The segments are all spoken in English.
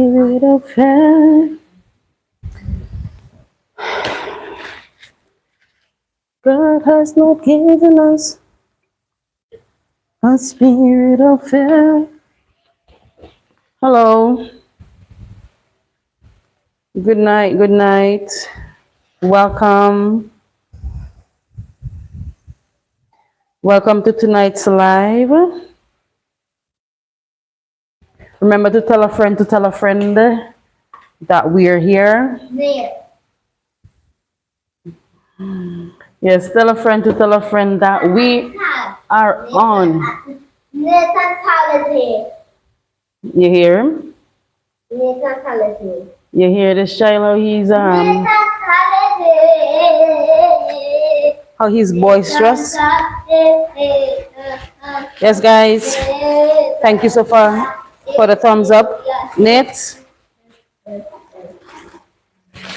Spirit of faith, God has not given us a spirit of fear. Hello. Good night. Good night. Welcome. Welcome to tonight's live. Remember to tell a friend that we're here. Yes, tell a friend that we are on. You hear him? You hear this Shiloh? He's how he's boisterous. Yes, guys. Thank you so far for the thumbs up. Nate.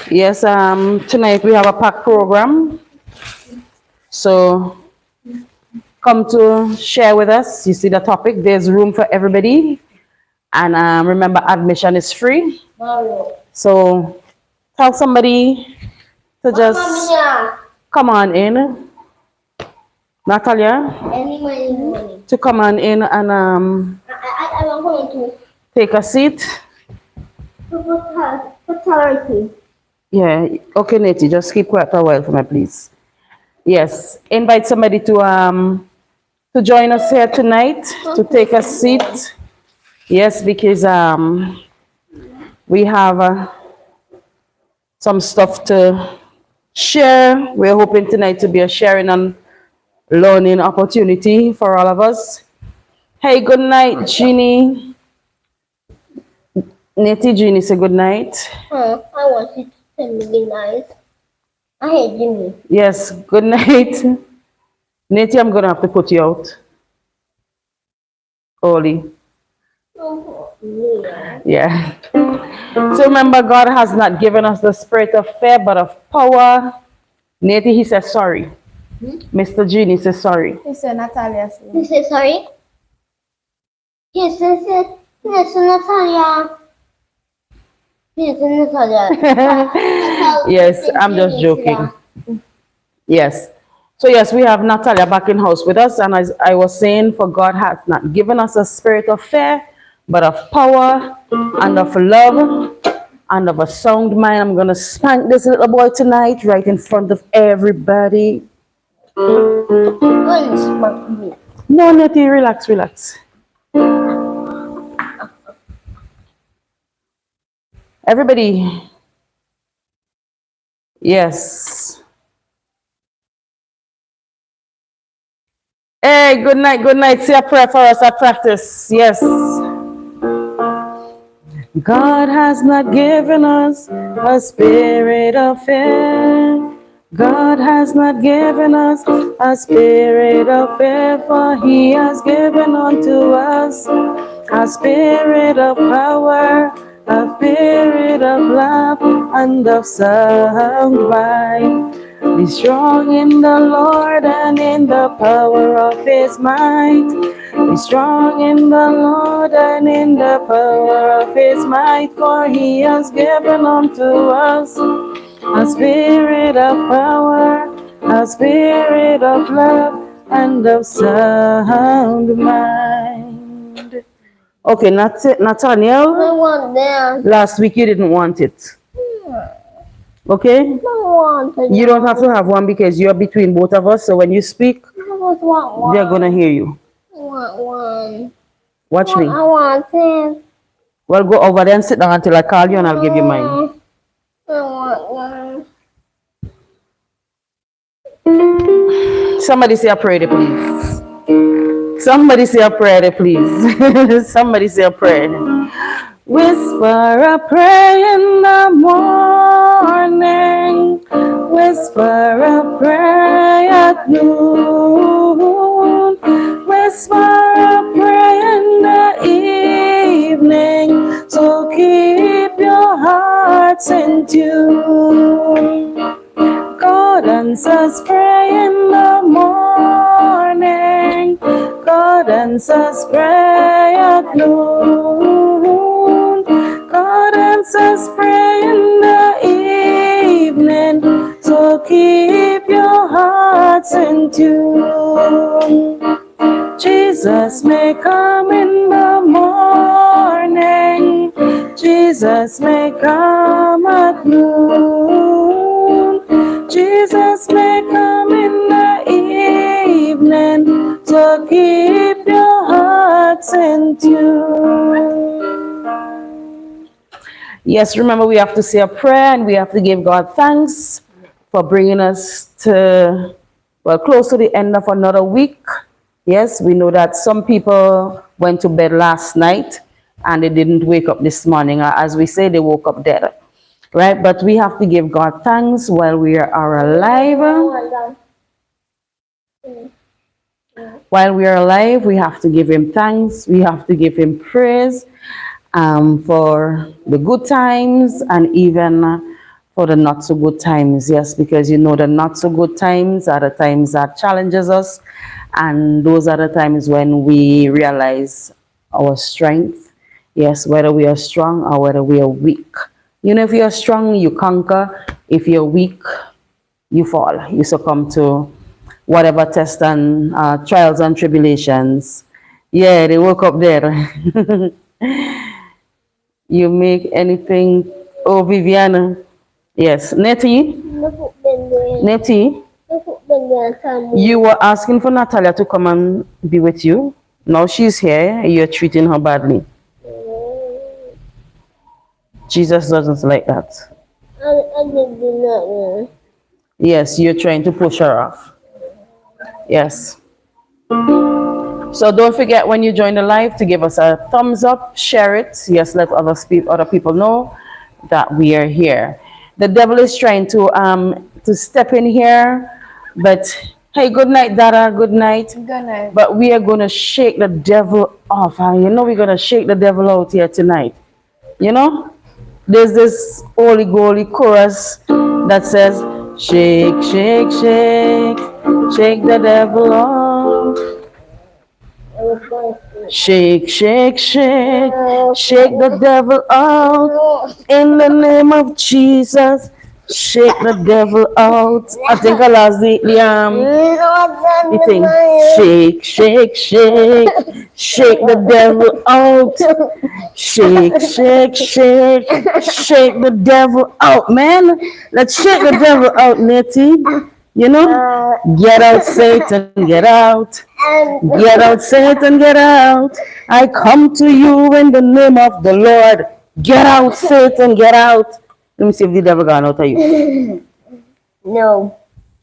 Yes, tonight we have a packed program. So come to share with us. You see the topic. There's room for everybody. And remember, admission is free. So tell somebody to just come on in. Natalia, to come on in and take a seat. Yeah, okay, Nettie, just keep quiet for a while for me, please. Yes, invite somebody to join us here tonight, to take a seat. Yes, because we have some stuff to share. We're hoping tonight to be a sharing and learning opportunity for all of us. Hey, good night, Jeannie. Nettie, Jeannie, say good night. I want it to be nice. I hate Jimmy. Yes, good night. Nettie, I'm going to have to put you out. Oli. Yeah. So remember, God has not given us the spirit of fear, but of power. Nettie, he says sorry. Mr. Genie says sorry. He said Natalia. He said sorry? Yes, Natalia. Yes, Natalia. Yes, I'm just joking. Yes. So yes, we have Natalia back in house with us. And as I was saying, for God has not given us a spirit of fear, but of power and of love and of a sound mind. I'm going to spank this little boy tonight right in front of everybody. No, Nettie, relax, relax. Everybody. Yes. Hey, good night, good night. Say a prayer for us at practice. Yes. God has not given us a spirit of fear. God has not given us a spirit of fear, for he has given unto us a spirit of power, a spirit of love, and of sound mind. Be strong in the Lord and in the power of his might. Be strong in the Lord and in the power of his might, for he has given unto us a spirit of power, a spirit of love, and of sound mind. Okay, Nathaniel, I want that. last week you didn't want it. Okay? I want it. You don't have to have one because you're between both of us, so when you speak, I just want one. they're going to hear you. I want one. Watch me. I want it. Well, go over there and sit down until I call you and I'll give you mine. I want one. Somebody say a prayer, please. Somebody say a prayer, please. Somebody say a prayer. Whisper a prayer in the morning. Whisper a prayer at noon. Whisper a prayer in the evening. So keep your hearts in tune. God answers prayer in the morning. God answers prayer at noon. God us pray in the evening, so keep your hearts in tune. Jesus may come in the morning, Jesus may come at noon, Jesus may come in the evening, so keep your hearts in tune. Yes, remember we have to say a prayer and we have to give God thanks for bringing us to, well, close to the end of another week. Yes, we know that some people went to bed last night and they didn't wake up this morning. As we say, they woke up dead. Right? But we have to give God thanks while we are alive. While we are alive, we have to give Him thanks. We have to give Him praise for the good times and even for the not so good times. Yes, because you know the not so good times are the times that challenges us, and those are the times when we realize our strength. Yes, whether we are strong or whether we are weak. You know, if you're strong, you conquer. If you're weak, you fall. You succumb to whatever tests and trials and tribulations. Yeah, they woke up there. You make anything. Oh, Viviana. Yes. Nettie? Nettie? You were asking for Natalia to come and be with you. Now she's here. You're treating her badly. Jesus doesn't like that. Yes, you're trying to push her off. Yes. So don't forget when you join the live to give us a thumbs up, share it. Yes, let other people know that we are here. The devil is trying to step in here, but hey, good night, Dada. Good night. Good night. But we are going to shake the devil off. You know, we're going to shake the devil out here tonight. You know, there's this holy goly chorus that says, shake, shake, shake, shake the devil off. Shake, shake, shake, shake the devil out in the name of Jesus. Shake the devil out. I think I lost the thing. Shake, shake, shake, shake the devil out. Shake, shake, shake, shake the devil out, man. Let's shake the devil out, Nettie. You know, get out, Satan, get out. Get out, Satan, get out. I come to you in the name of the Lord. Get out, Satan, get out. Let me see if the devil gone out of you. No.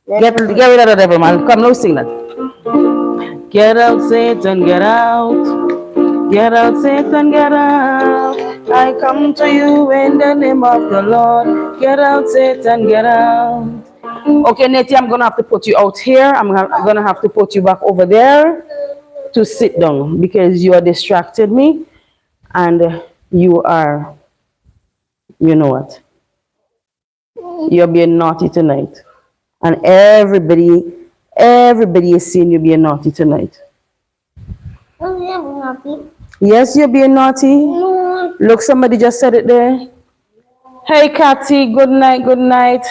Get rid of the devil, man. Come, no, sing that. Get out, Satan, get out. Get out, Satan, get out. I come to you in the name of the Lord. Get out, Satan, get out. Okay, Nettie, I'm going to have to put you out here. I'm going to have to put you back over there to sit down because you are distracted me and you are, you know what? You're being naughty tonight. And everybody is seeing you being naughty tonight. Yes, you're being naughty. Look, somebody just said it there. Hey, Kathy, good night, good night.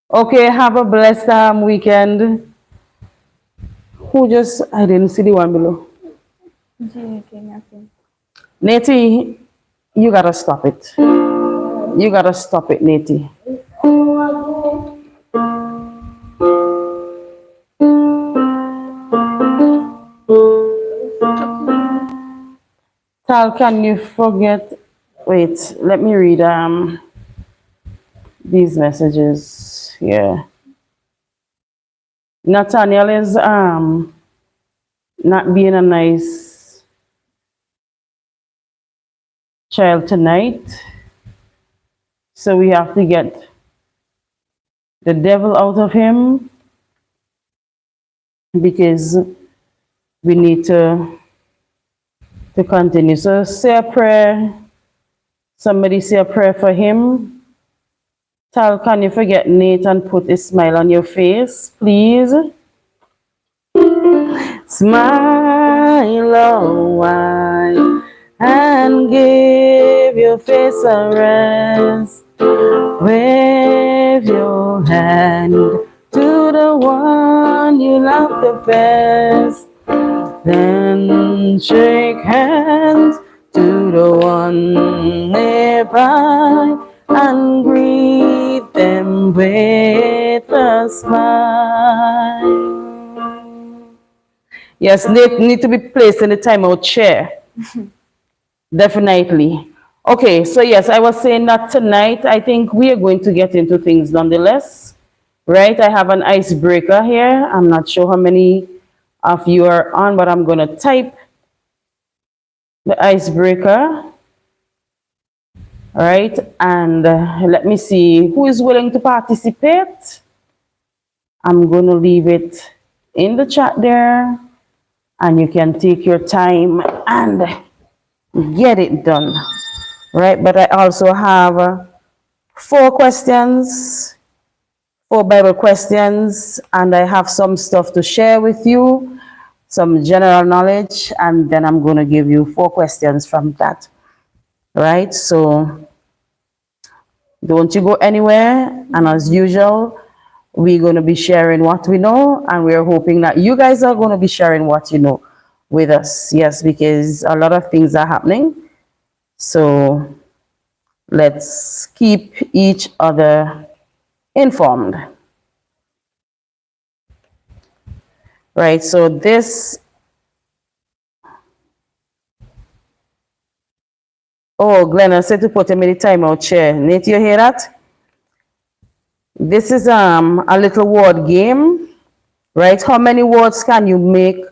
Okay, have a blessed weekend. Who just, I didn't see the one below. Nettie, you gotta stop it. You gotta stop it, Nettie. Tal, can you forget? Wait, let me read these messages here. Nathaniel is not being a nice child tonight. So we have to get the devil out of him because we need to continue. So say a prayer. Somebody say a prayer for him. Tal, can you forget Nate and put a smile on your face, please? Smile, oh, why? and give your face a rest. Wave your hand to the one you love the best. Then shake hands to the one nearby and greet them with a smile. Yes, need to be placed in the timeout chair. Definitely. Okay, so yes, I was saying that tonight I think we are going to get into things nonetheless. Right? I have an icebreaker here. I'm not sure how many of you are on, but I'm going to type the icebreaker. All right, and let me see who is willing to participate. I'm going to leave it in the chat there, and you can take your time and get it done. Right, but I also have 4 questions, 4 Bible questions, and I have some stuff to share with you, some general knowledge, and then I'm going to give you 4 questions from that. Right, so don't you go anywhere, and as usual, we're going to be sharing what we know, and we're hoping that you guys are going to be sharing what you know with us. Yes, because a lot of things are happening. So let's keep each other informed. Right, so this, oh, Glenn, said to put him in the timeout chair. Nate, you hear that? This is a little word game, right? How many words can you make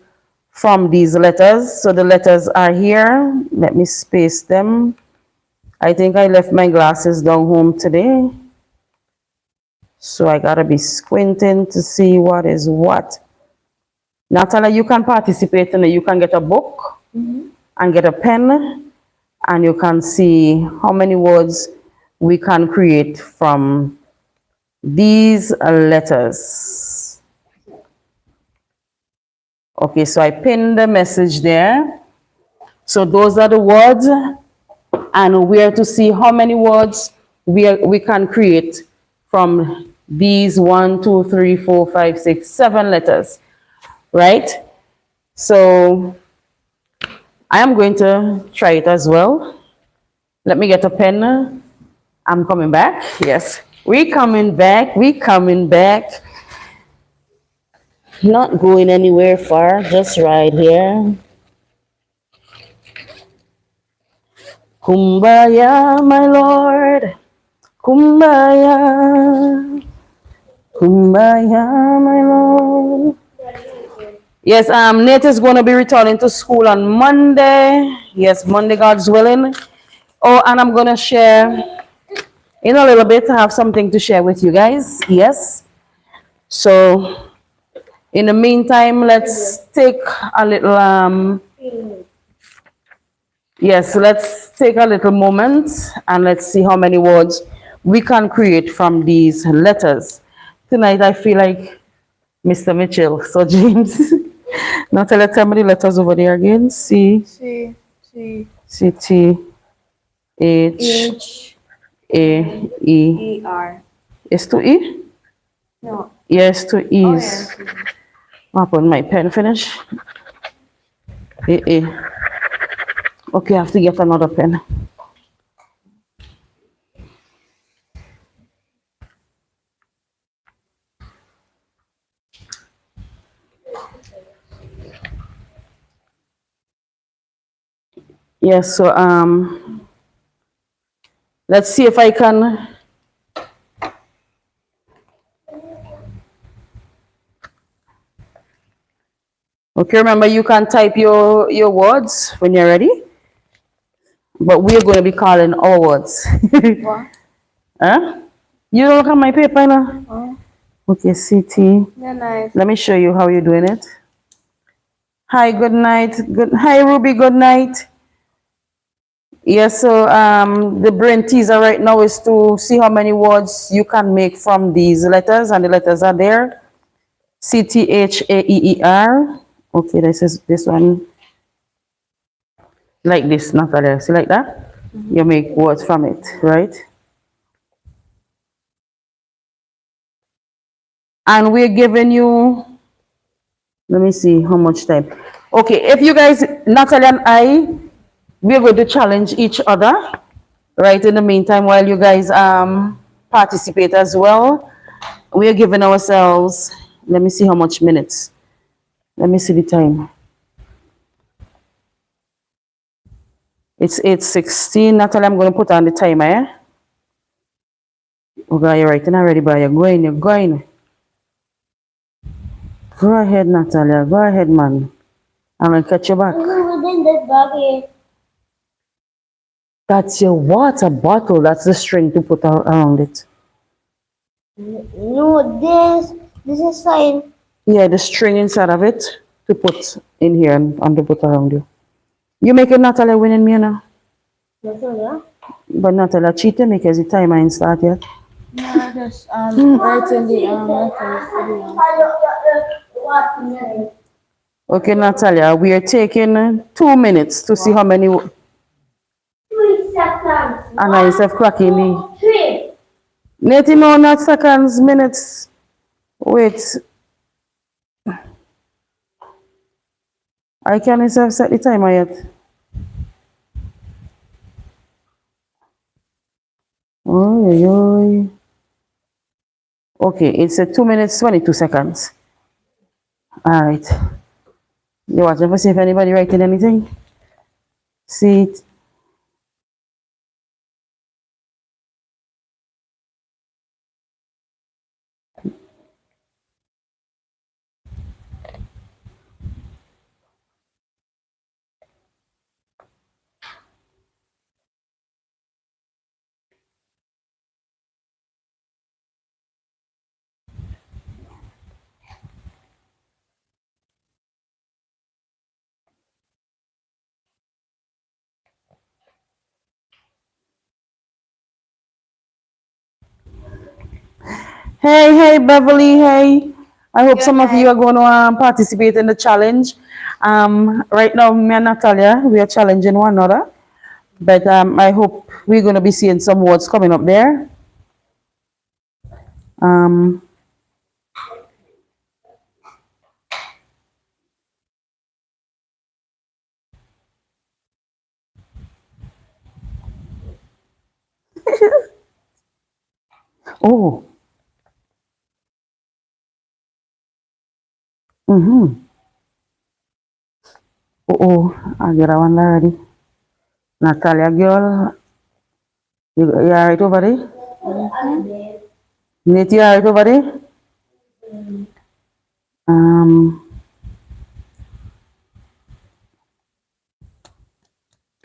from these letters? So the letters are here. Let me space them. I think I left my glasses down home today. So I gotta be squinting to see what is what. Natalia, you can participate in it. You can get a book and get a pen, and you can see how many words we can create from these letters. Okay, so I pinned the message there. So those are the words, and we are to see how many words we can create from these 1, 2, 3, 4, 5, 6, 7 letters, right? So I am going to try it as well. Let me get a pen. I'm coming back. Yes, we coming back. We coming back. Not going anywhere far, just right here. Kumbaya, my Lord. Kumbaya. Kumbaya, my Lord. Yes, Nate is going to be returning to school on Monday. Yes, Monday, God's willing. Oh, and I'm going to share in a little bit. I have something to share with you guys. Yes. So, in the meantime, let's take a little, yes, let's take a little moment and let's see how many words we can create from these letters. Tonight, I feel like Mr. Mitchell. So, James, now tell me the letters over there again. C, T, H, A, E. It's to E? No. Yes, to E's. I'll put my pen finish. A. Okay, I have to get another pen. Yes, so let's see if I can. Okay, remember you can type your words when you're ready. But we're going to be calling our words. What? Huh? You don't look at my paper now? Oh, Okay, CT. they're nice. Let me show you how you're doing it. Hi, good night. Hi, Ruby, good night. Yes, so the brain teaser right now is to see how many words you can make from these letters, and the letters are there. CTHAEER. Okay, this is this one. Like this, Natalia. See like that? You make words from it, right? And we're giving you, let me see how much time. Okay, if you guys, Natalia and I, we're going to challenge each other, right? In the meantime, while you guys participate as well, we are giving ourselves, let me see how much minutes. Let me see the time. It's 8:16. Natalie, I'm going to put on the timer, eh? Okay, you're writing already, but you're going, you're going. Go ahead, Natalia. Go ahead, man. I'm going to catch you back. Within this bag That's your water bottle. That's the string to put around it. no, this is fine. Yeah, the string inside of it to put in here and to put around you. You make it Natalia winning me now. That's all, yeah? But Natalia cheating because the timer ain't start yet. No, just writing the letters for the answer. Okay, Natalia, we are taking 2 minutes to see how many. 3 seconds. And I have cracking the. 3. Native no, not seconds, minutes. Wait. I can't even set the timer yet. Oh, okay, it's 2 minutes, 22 seconds. All right. You watching for see if anybody writing anything? See it. Hey, Beverly, hey. I hope some of you are going to participate in the challenge. Right now, me and Natalia, we are challenging one another. But I hope we're going to be seeing some words coming up there. Um, oh. Mm-hmm. Oh, I get a one already. Natalia, girl, you alright over there? Nate, you alright over there? Um,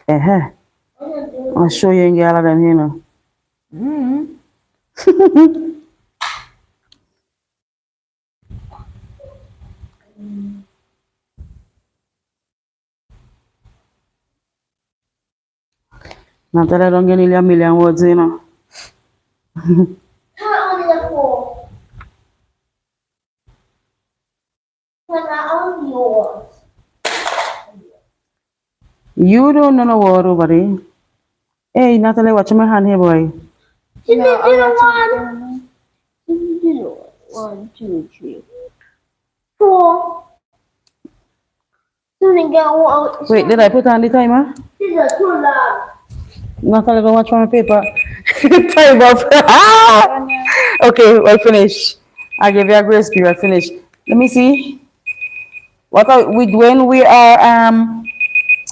I'll show you in the other them, you know. Natalia don't get nearly a million words, you know. How only the 4? When I own yours. You don't know no word over there. Hey, Natalia, watch my hand here, boy. She did one. She did 1, 2, 3, 4. Soon get one. Wait, did I put on the timer? This is too long. Natalia, don't watch my paper. Time up. Okay, well, finish. I give you a grace period. Finish. Let me see. What are we doing? We are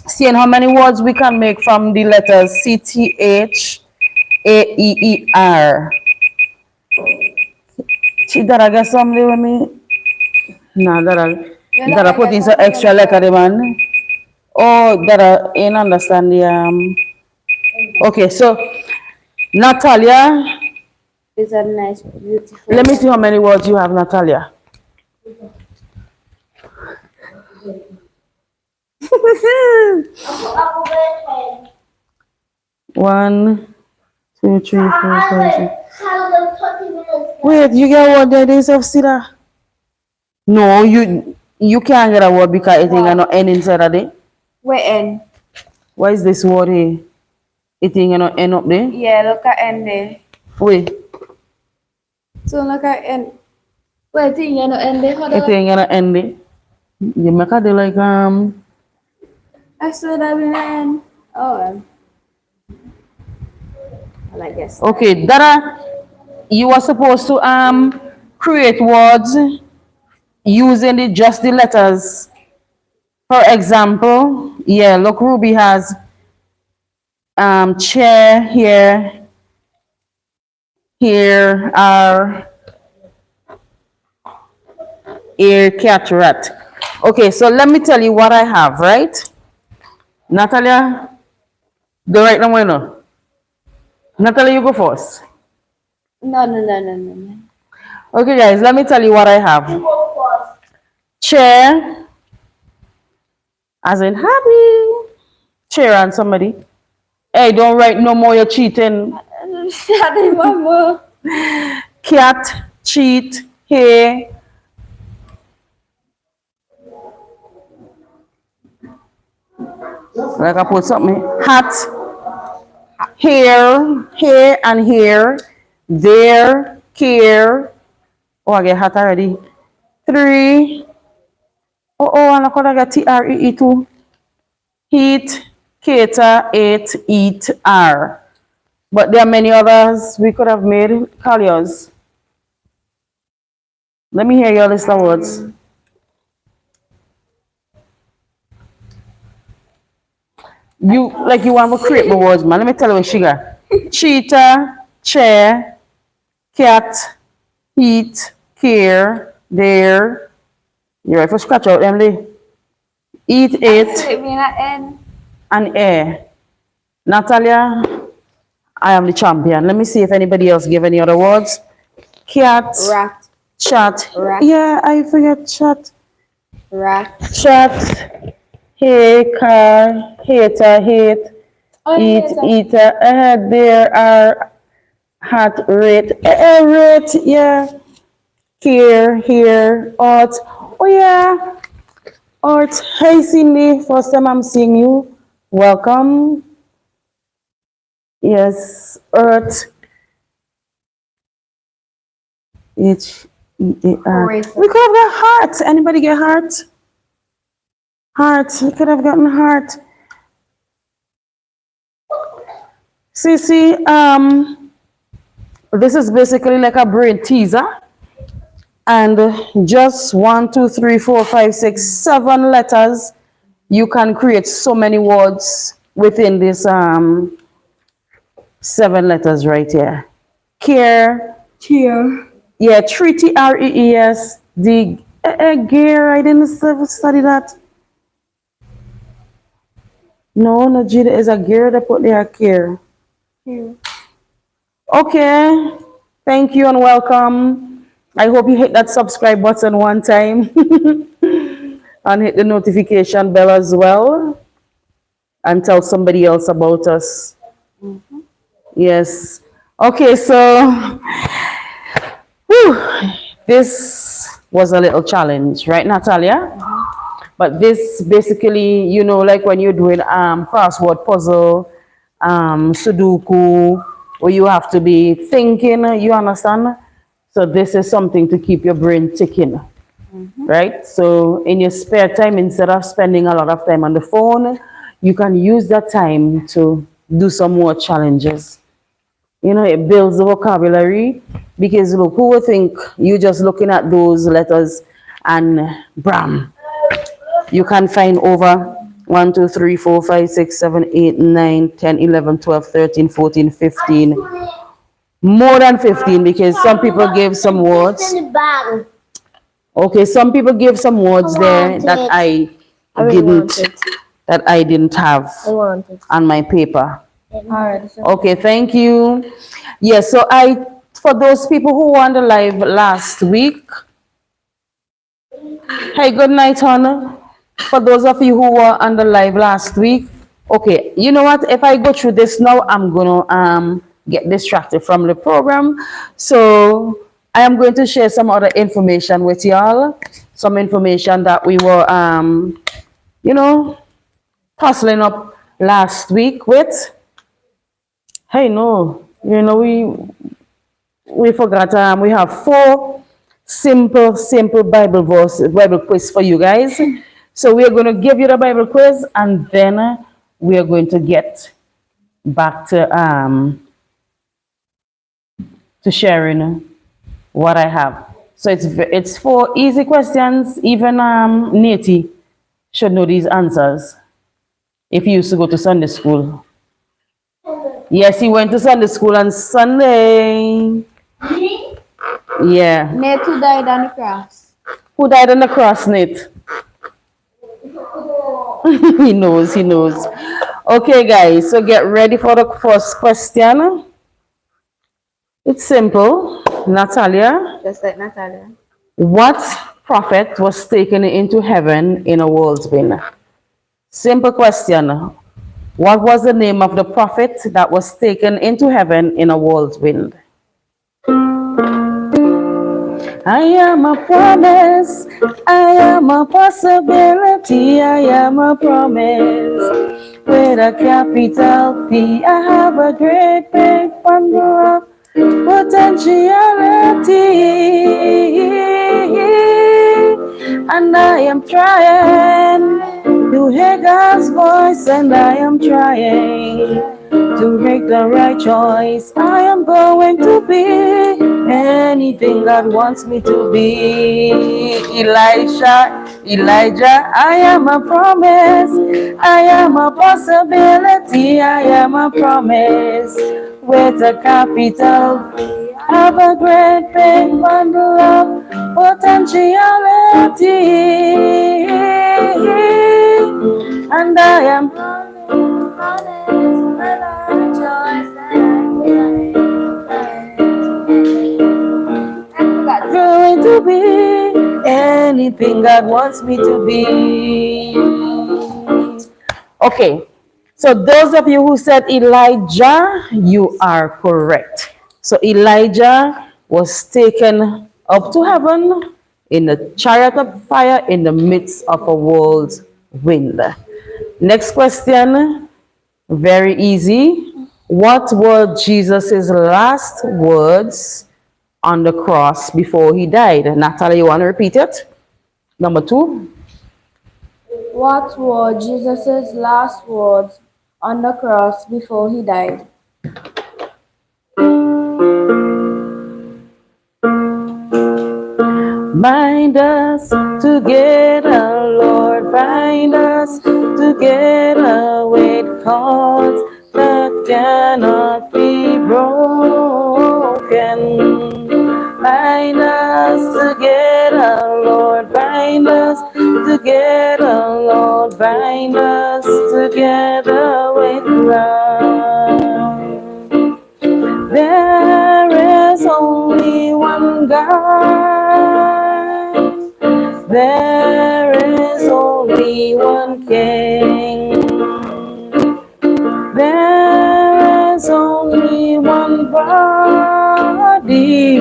seeing how many words we can make from the letters CTHAEER. Did I get somebody with me? No, that I put in some extra letter, the man. Oh, that I ain't understand the Okay, so Natalia, It's a nice, beautiful. let me see how many words you have, Natalia. One, two, three, four, five, six. Wait, you get a word there, they of Sida? No, you can't get a word because it ain't got no N inside of it. Where N? What is this word here? It ain't gonna end up there. Yeah, look at end there. Wait, So look at end. Wait, thing you know end there. Hold it on. ain't gonna end there. You make it like I said I will end. Oh, well, I guess. okay, Dada, you are supposed to create words using just the letters. For example, yeah, look, Ruby has chair here, here are ear, cat, rat. Okay, so let me tell you what I have, right? Natalia, go right now, no. Natalia, you go first. No. Okay, guys, let me tell you what I have. Chair, as in happy. Chair and somebody. Hey, don't write no more, you're cheating. I didn't want more. Cat, cheat, hair. Like I put something. Hat, hair and hair. There, care. Oh, I get hat already. Three. And I could get TREE too. Heat, cater, eight, eat, R. But there are many others we could have made. Call yours. Let me hear your list of words. You want to create the words, man. Let me tell you what she got. Cheetah, chair, cat, heat, care, there. You right for scratch out them, Lee. Eat it It mean at end. and air. Natalia, I am the champion. Let me see if anybody else give any other words. Cat, Rat. chat. Rat. Yeah, I forget chat. Rat. Chat. Hey, car, hater, hate. Oh, Eat, yes, eater. There are hat, rate. Rate, yeah. Here, art. Oh, yeah. Art. Hey, Cindy. First time I'm seeing you. Welcome. Yes, Earth. H-E-A-R. We Eraser. could have got heart. Anybody get heart? Heart. We could have gotten heart. See, this is basically like a brain teaser. And just 1, 2, 3, 4, 5, 6, 7 letters. You can create so many words within this 7 letters right here. Care. Cheer. Yeah, TREES. The gear. I didn't study that. No, G is a gear. They put there care. Cheer. Okay. Thank you and welcome. I hope you hit that subscribe button one time and hit the notification bell as well and tell somebody else about us. Yes. Okay, so this was a little challenge, right, Natalia? But this basically, like when you're doing crossword puzzle, Sudoku, where you have to be thinking, you understand? So this is something to keep your brain ticking, right? So in your spare time, instead of spending a lot of time on the phone, you can use that time to do some more challenges. It builds the vocabulary because look, who would think you just looking at those letters and bram, you can find over 1, 2, 3, 4, 5, 6, 7, 8, 9, 10, 11, 12, 13, 14, 15. More than 15 because some people gave some words. Okay, some people gave some words there that I didn't have on my paper. Alright. Okay, thank you. Yes, so for those people who were on the live last week, hey, good night, Hannah. For those of you who were on the live last week, okay, you know what? If I go through this now, I'm gonna get distracted from the program. So I am going to share some other information with y'all. Some information that we were, hustling up last week with, hey, no, we forgot, we have four simple Bible quiz for you guys. So we are going to give you the Bible quiz, and then we are going to get back to sharing what I have. So it's four easy questions. Even Nati should know these answers if he used to go to Sunday school. Yes, he went to Sunday school on Sunday. Yeah. Nate who died on the cross. Who died on the cross, Nate? He knows. Okay, guys, so get ready for the first question. It's simple. Natalia, Just like Natalia. what prophet was taken into heaven in a whirlwind? Simple question. What was the name of the prophet that was taken into heaven in a whirlwind? I am a promise, I am a possibility, I am a promise. With a capital P, I have a great big bundle of potentiality. And I am trying to hear God's voice, and I am trying to make the right choice. I am going to be anything God wants me to be. Elijah, I am a promise. I am a possibility. I am a promise with a capital P. Have a great big bundle of potentiality. And I am going to be anything God wants me to be. Okay, so those of you who said Elijah, you are correct. So Elijah was taken up to heaven in a chariot of fire in the midst of a whirlwind. Next question, very easy. What were Jesus' last words on the cross before he died? Natalie, you want to repeat it? Number 2. What were Jesus' last words on the cross before he died? Bind us together, Lord, bind us together with cords that cannot be broken. Bind us together, Lord, bind us together, Lord, bind us together with love. There is only one God. There is only one King. There is only one body.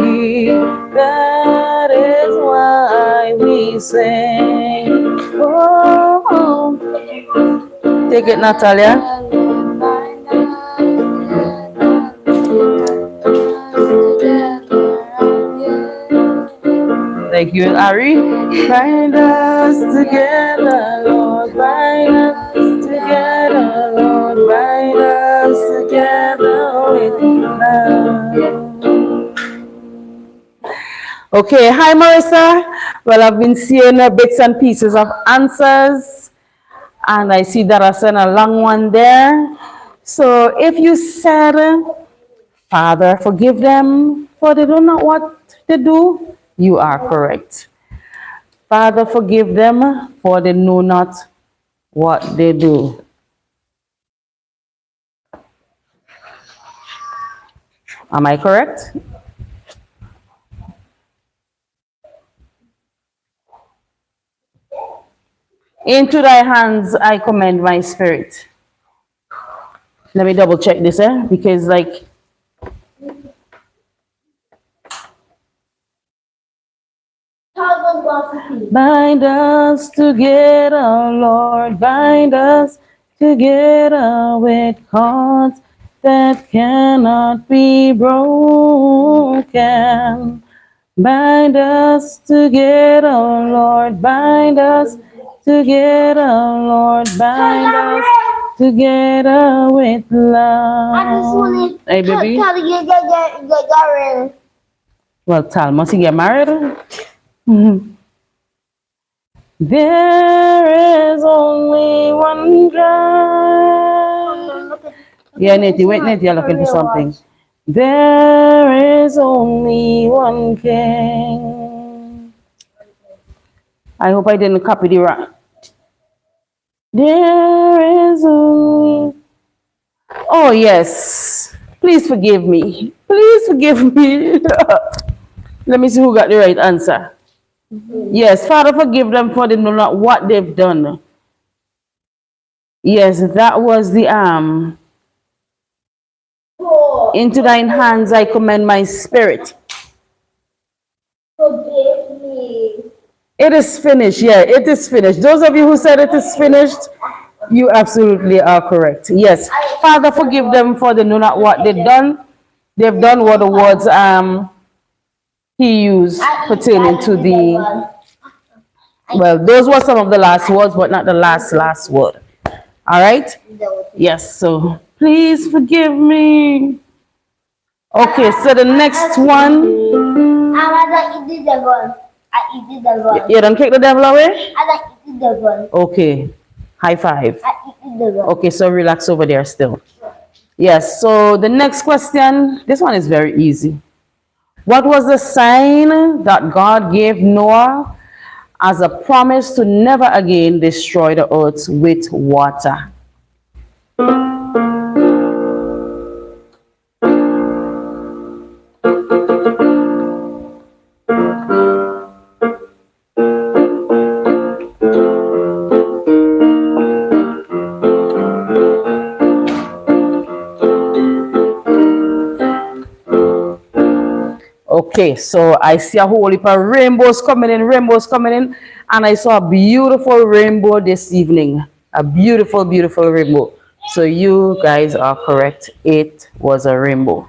That is why we sing. Oh, take it, Natalia. Thank you, Ari. Bind us together, Lord, bind us together, Lord, bind us together with love. Okay, hi Marissa. Well, I've been seeing bits and pieces of answers, and I see that I sent a long one there. So if you said, Father, forgive them, for they don't know what to do, you are correct. Father, forgive them, for they know not what they do. Am I correct? Into thy hands I commend my spirit. Let me double check this, because bind us together, Lord, bind us together with cords that cannot be broken. Bind us together, Lord, bind us together, Lord, bind us together with love. Hey, baby. Well, Tal, must he get married? There is only one God. Yeah, Nettie, wait, Nettie, you're looking for something. There is only one King. I hope I didn't copy the right. There is only. Oh, yes. Please forgive me. Please forgive me. Let me see who got the right answer. Yes, Father, forgive them for they know not what they've done. Yes, that was the into thine hands I commend my spirit. Forgive me. It is finished. Yeah, it is finished. Those of you who said it is finished, you absolutely are correct. Yes. Father, forgive them for they know not what they've done. They've done what the words he used pertaining to the, well, those were some of the last words, but not the last word. All right? Yes, so please forgive me. Okay, so the next one. I eat the devil. I eat the devil. You don't kick the devil away? I eat the devil. Okay. High five. I eat the devil. Okay, so relax over there still. Yes, so the next question, this one is very easy. What was the sign that God gave Noah as a promise to never again destroy the earth with water? Okay, so I see a whole heap of rainbows coming in, and I saw a beautiful rainbow this evening. A beautiful, beautiful rainbow. So you guys are correct. It was a rainbow.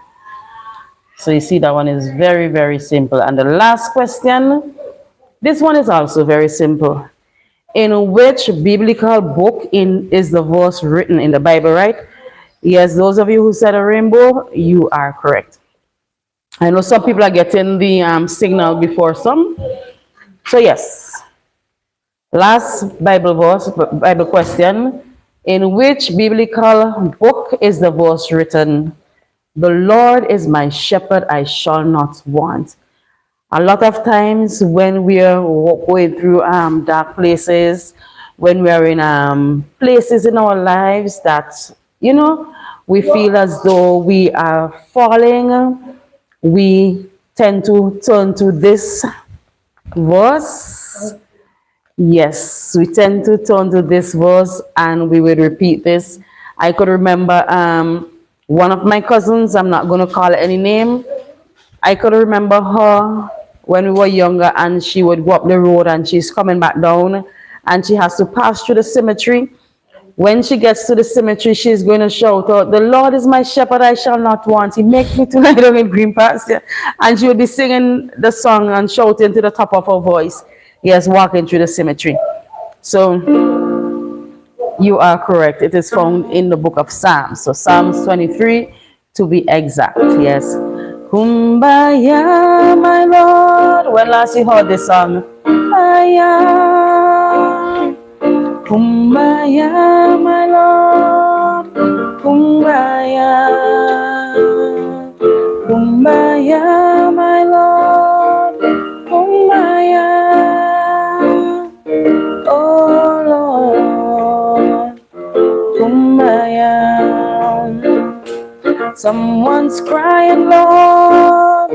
So you see that one is very, very simple. And the last question, this one is also very simple. In which biblical book is the verse written in the Bible, right? Yes, those of you who said a rainbow, you are correct. I know some people are getting the signal before some. So yes, last Bible verse, Bible question. In which biblical book is the verse written, the Lord is my shepherd, I shall not want? A lot of times when we are going through dark places, when we are in places in our lives that, you know, we feel as though we are falling, we tend to turn to this verse. Yes, we tend to turn to this verse and we would repeat this. I could remember one of my cousins, I'm not going to call any name. I could remember her when we were younger and she would go up the road and she's coming back down and she has to pass through the cemetery. When she gets to the cemetery, she's going to shout out, the Lord is my shepherd, I shall not want. He makes me to lie down in green pasture. And she would be singing the song and shouting to the top of her voice. Yes, walking through the cemetery. So you are correct. It is found in the book of Psalms. So Psalms 23 to be exact. Yes. Kumbaya, my Lord. When last you heard this song? Kumbaya. Kumbaya, my Lord, Kumbaya. Kumbaya, my Lord, Kumbaya. Oh Lord, Kumbaya. Someone's crying, Lord,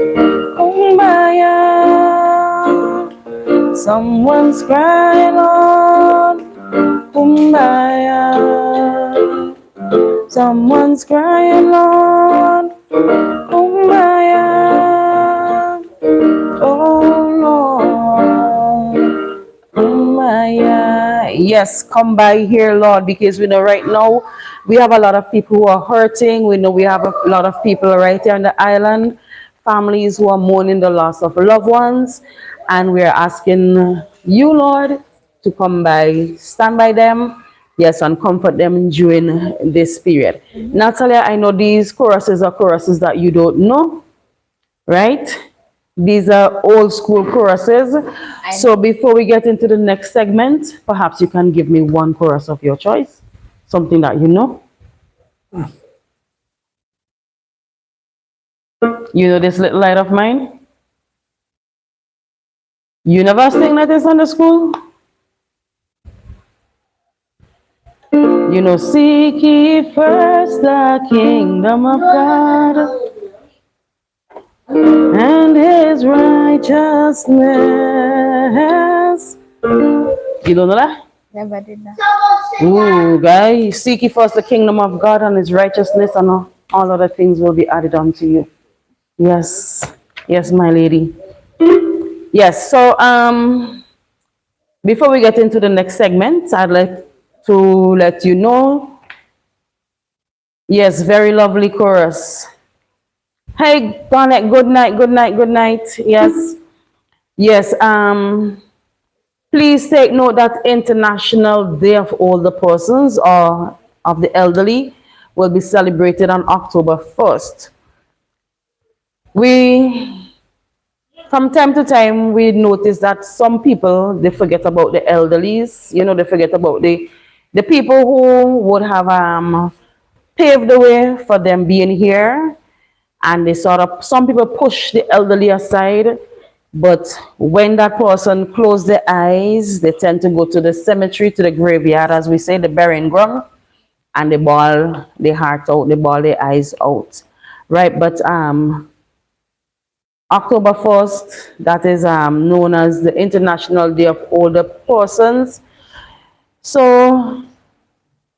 Kumbaya. Someone's crying, Lord, Kumbaya. Someone's crying, Lord, Kumbaya. Oh Lord, Kumbaya. Yes, come by here, Lord, because we know right now we have a lot of people who are hurting. We know we have a lot of people right here on the island, families who are mourning the loss of loved ones. And we are asking you, Lord, to come by, stand by them, yes, and comfort them during this period. Natalia, I know these choruses are choruses that you don't know, right? These are old school choruses. So before we get into the next segment, perhaps you can give me one chorus of your choice, something that you know. You know this little light of mine? You never sing like this on the school? You know, seek ye first the kingdom of God and his righteousness. You don't know that? Never did that. Ooh, guys, seek ye first the kingdom of God and his righteousness, and all other things will be added unto you. Yes, yes, my lady. Yes, so before we get into the next segment, I'd like to let you know. Yes, very lovely chorus. Hey, Garnet, good night, good night, good night. Yes, yes. Please take note that International Day of Older Persons or of the Elderly will be celebrated on October 1st. We, from time to time, we notice that some people, they forget about the elderlies, you know, they forget about the people who would have paved the way for them being here. And they sort of, some people push the elderly aside, but when that person close their eyes, they tend to go to the cemetery, to the graveyard, as we say, the burying ground, and they bawl their heart out, they bawl their eyes out, right? But October 1st, that is known as the International Day of Older Persons. So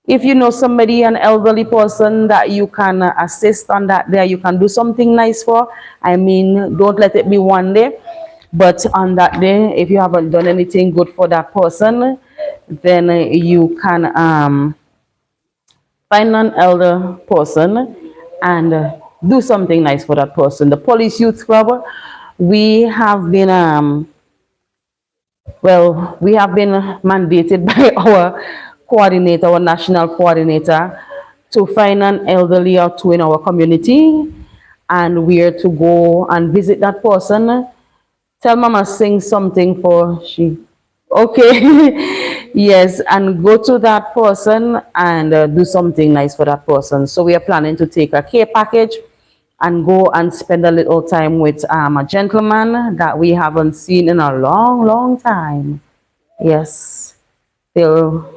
if you know somebody, an elderly person that you can assist on that day, you can do something nice for. I mean, don't let it be one day, but on that day, if you haven't done anything good for that person, then you can find an elder person and do something nice for that person. The Police Youth Club, we have been well, we have been mandated by our coordinator, our national coordinator, to find an elderly or two in our community, and we are to go and visit that person. Tell Mama sing something for she. Okay, yes, and go to that person and do something nice for that person. So we are planning to take a care package and go and spend a little time with a gentleman that we haven't seen in a long, long time. Yes, still,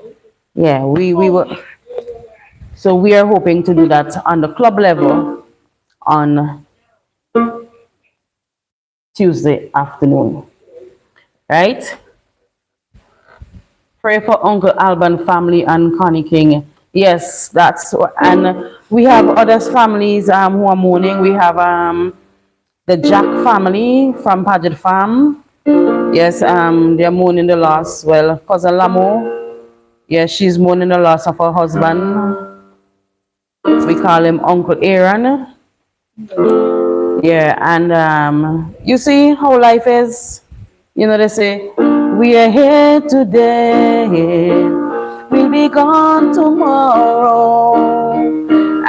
yeah, we were. So we are hoping to do that on the club level on Tuesday afternoon, right? Pray for Uncle Alban family and Connie King. Yes, and we have other families who are mourning. We have the Jack family from Paget Farm. Yes, they're mourning the loss. Well, cousin Lamo, yes, she's mourning the loss of her husband. We call him Uncle Aaron. Yeah, and you see how life is. You know, they say, we are here today, we'll be gone tomorrow.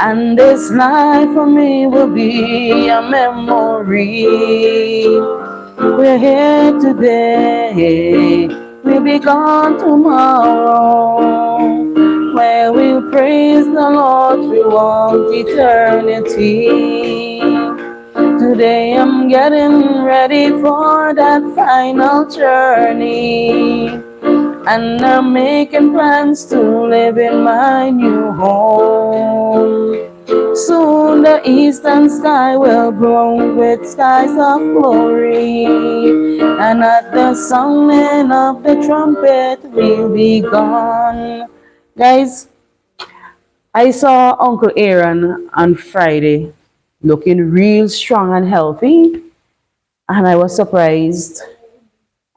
And this life for me will be a memory. We're here today, we'll be gone tomorrow. Where we'll praise the Lord throughout eternity. Today I'm getting ready for that final journey, and I'm making plans to live in my new home. Soon the eastern sky will glow with skies of glory, and at the sounding of the trumpet we'll be gone. Guys, I saw Uncle Aaron on Friday looking real strong and healthy, and I was surprised.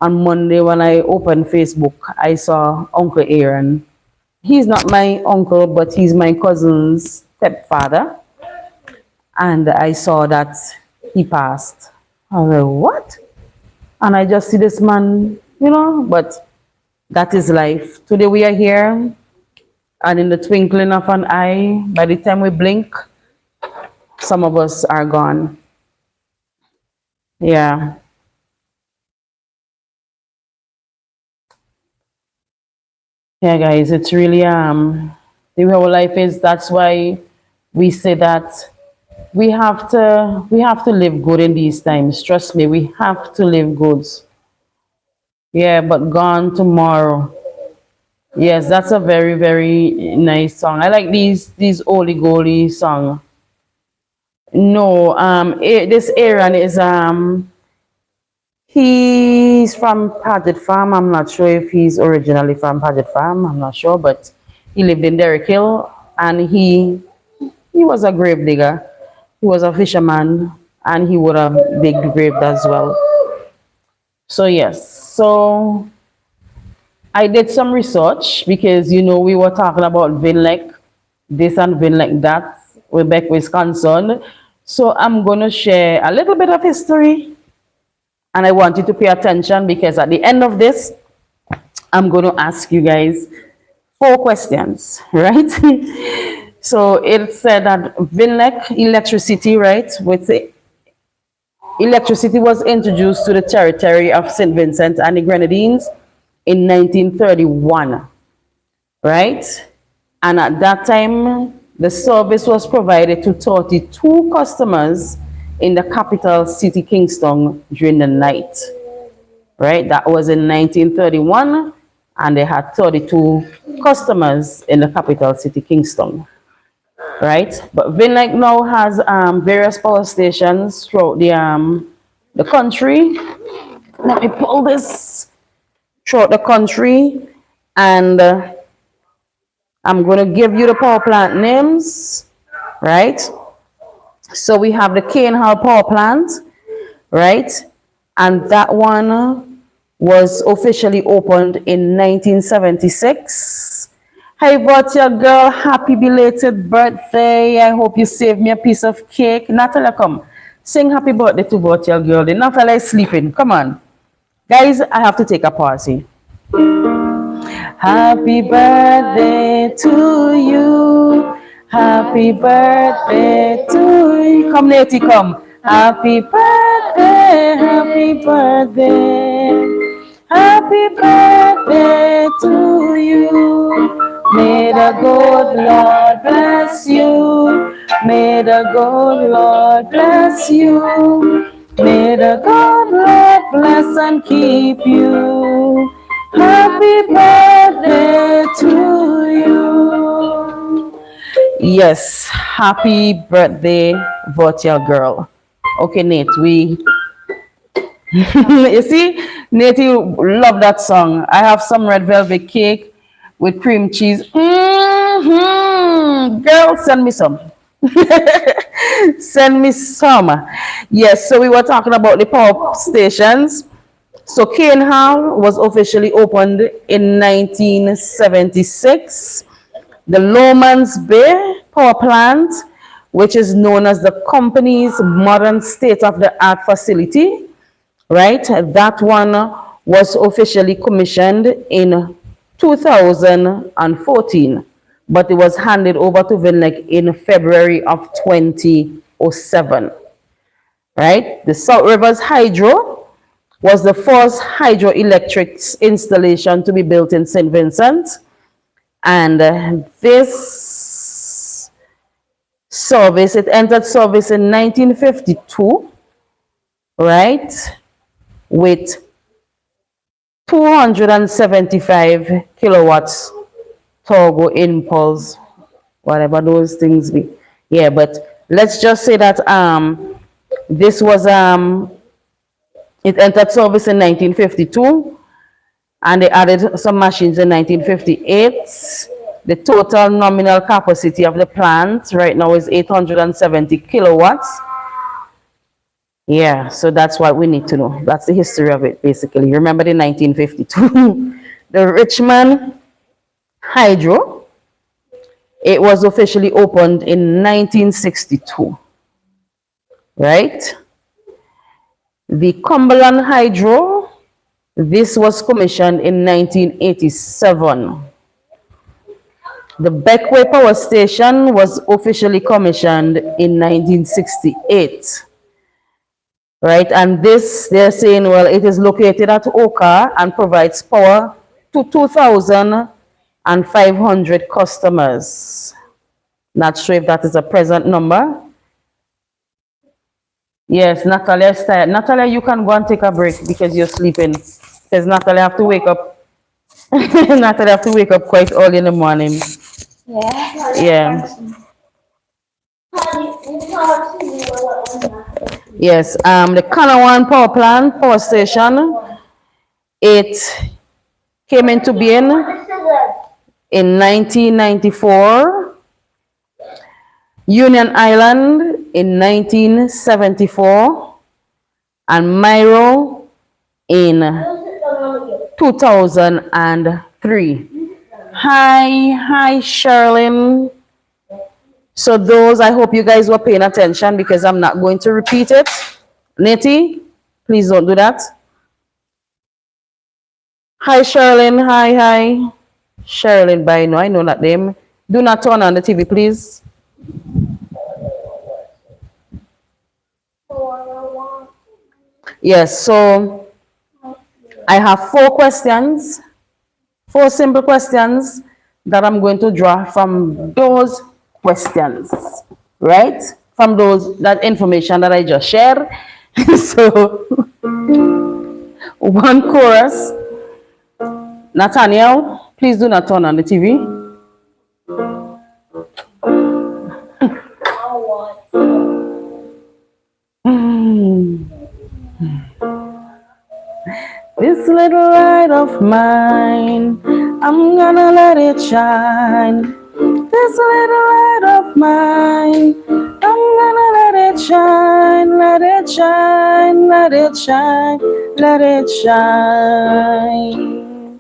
on Monday when I opened Facebook, I saw Uncle Aaron. He's not my uncle, but he's my cousin's stepfather. And I saw that he passed. I was like, what? And I just see this man, but that is life. Today we are here, and in the twinkling of an eye, by the time we blink, some of us are gone. Yeah. Yeah, guys, it's really the way our life is. That's why we say that we have to live good in these times. Trust me, we have to live good. Yeah, but gone tomorrow. Yes, that's a very, very nice song. I like these Holy Goly song. No, this Aaron is he's from Paget Farm. I'm not sure if he's originally from Paget Farm. I'm not sure, but he lived in Derrick Hill, and he was a grave digger. He was a fisherman, and he would have digged grave as well. So yes, so I did some research because we were talking about Vinlek, this and Vinlek that, Quebec, Wisconsin. So I'm gonna share a little bit of history, and I want you to pay attention because at the end of this, I'm gonna ask you guys 4 questions, right? So it said that Vinlek electricity, right, with the electricity was introduced to the territory of St. Vincent and the Grenadines in 1931, right? And at that time, the service was provided to 32 customers in the capital city, Kingston, during the night, right? That was in 1931, and they had 32 customers in the capital city, Kingston, right? But Vinlek now has various power stations throughout the country. Let me pull this throughout the country, and I'm going to give you the power plant names, right? So we have the Cane Hall Power Plant, right? And that one was officially opened in 1976. Hey, Virtual Girl, happy belated birthday. I hope you saved me a piece of cake. Natalia, come. Sing happy birthday to Virtual Girl. Natalia is sleeping. Come on. Guys, I have to take a pause here. Happy birthday to you. Happy birthday to you. Come, Natty, come. Happy birthday, happy birthday. Happy birthday to you. May the good Lord bless you. May the good Lord bless you. May the good Lord bless and keep you. Happy birthday to you. Yes, happy birthday, Virtual Girl. Okay, Nate, you see, Nate, you love that song. I have some red velvet cake with cream cheese. Girl, send me some. Send me some. Yes, so we were talking about the power stations. So Cane Hall was officially opened in 1976. The Lomans Bay Power Plant, which is known as the company's modern state-of-the-art facility, right? That one was officially commissioned in 2014, but it was handed over to Vinlek in February of 2007, right? The South Rivers Hydro was the first hydroelectric installation to be built in St. Vincent. And this service, it entered service in 1952, right? With 275 kilowatts turbo impulse, whatever those things be. Yeah, but let's just say that this was it entered service in 1952, and they added some machines in 1958. The total nominal capacity of the plant right now is 870 kilowatts. Yeah, so that's what we need to know. That's the history of it, basically. Remember the 1952, the Richmond Hydro. It was officially opened in 1962, right? The Cumberland Hydro, this was commissioned in 1987. The Beckway Power Station was officially commissioned in 1968. Right, and this, they're saying, well, it is located at Oka and provides power to 2,500 customers. Not sure if that is a present number. Yes, Natalia is tired. Natalia, you can go and take a break because you're sleeping. Because Natalia have to wake up. Natalia have to wake up quite early in the morning. Yeah. Yeah. Yes. The Kanawan Power Plant Power Station, it came into being in 1994. Union Island in 1974, and Myro in 2003. Hi, Sherlyn. So those, I hope you guys were paying attention because I'm not going to repeat it. Nettie, please don't do that. Hi, Sherlyn. Hi. Sherlyn, by no, I know that name. Do not turn on the TV, please. Yes, so I have 4 questions, 4 simple questions that I'm going to draw from those questions, right? From that information that I just shared. So, 1 chorus. Nathaniel, please do not turn on the TV. This little light of mine, I'm gonna let it shine. This little light of mine, I'm gonna let it shine, let it shine, let it shine, let it shine.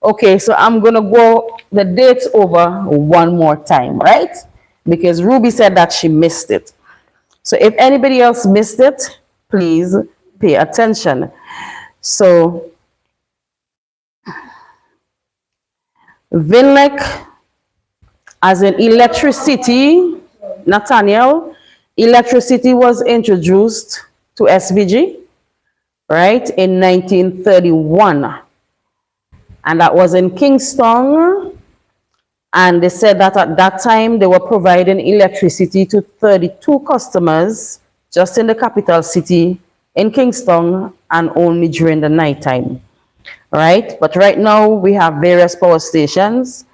Okay, so I'm gonna go the dates over one more time, right? Because Ruby said that she missed it. So if anybody else missed it, please pay attention. So Vinlec, as in electricity, Nathaniel, electricity was introduced to SVG, right, in 1931. And that was in Kingston. And they said that at that time they were providing electricity to 32 customers just in the capital city in Kingston and only during the nighttime, right? But right now we have various power stations.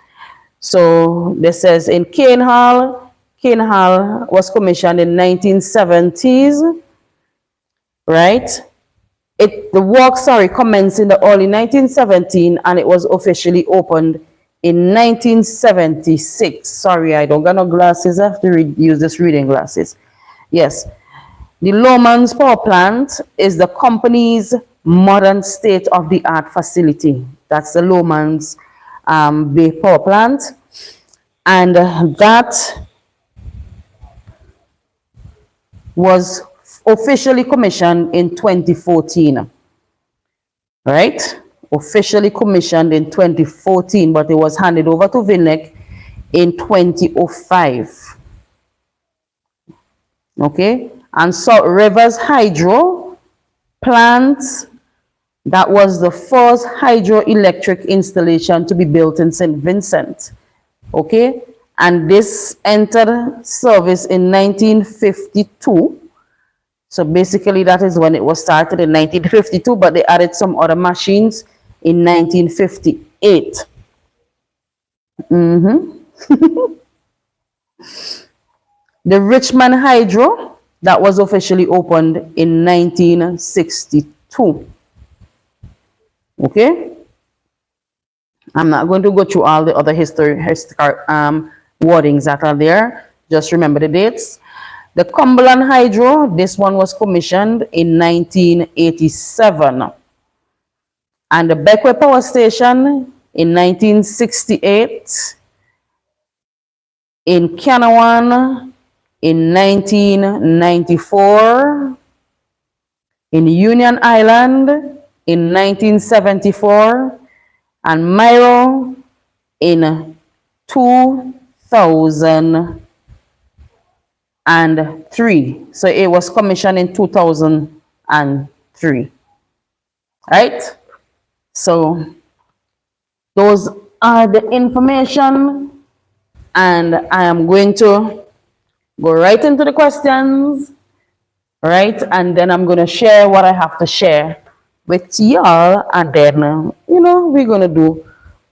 So this says in Cane Hall was commissioned in 1970s, right? The work, commenced in the early 1917 and it was officially opened in 1976. Sorry, I don't got no glasses. I have to use this reading glasses. Yes. The Lomans Power Plant is the company's modern state-of-the-art facility. That's the Lomans Bay Power Plant. And that was officially commissioned in 2014. Right? Officially commissioned in 2014, but it was handed over to Vinlec in 2005. Okay? And Salt Rivers Hydro plant, that was the first hydroelectric installation to be built in St. Vincent. Okay? And this entered service in 1952. So basically that is when it was started in 1952, but they added some other machines in 1958. The Richmond Hydro, that was officially opened in 1962. Okay? I'm not going to go through all the other historical wordings that are there. Just remember the dates. The Cumberland Hydro, this one was commissioned in 1987. And the Beckwith Power Station in 1968. In Canawan in 1994. In Union Island in 1974. And Myro in 2003. So it was commissioned in 2003. Right? So those are the information, and I am going to go right into the questions, right? And then I'm going to share what I have to share with y'all, and then, we're going to do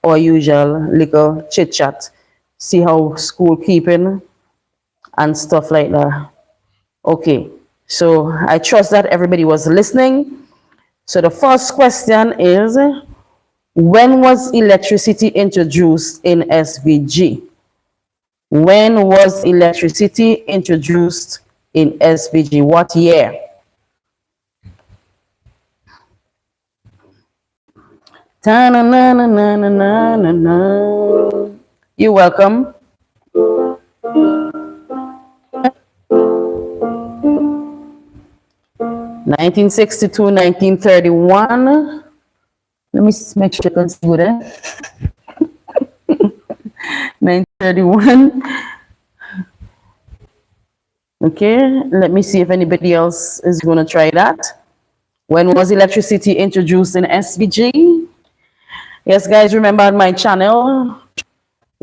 our usual little chit chat, see how school keeping and stuff like that. Okay, so I trust that everybody was listening. So the first question is, when was electricity introduced in SVG? When was electricity introduced in SVG? What year? Ta-na-na-na-na-na-na-na. You're welcome. 1962, 1931. Let me make sure you can see that. 1931. Okay, let me see if anybody else is going to try that. When was electricity introduced in SVG? Yes, guys, remember on my channel,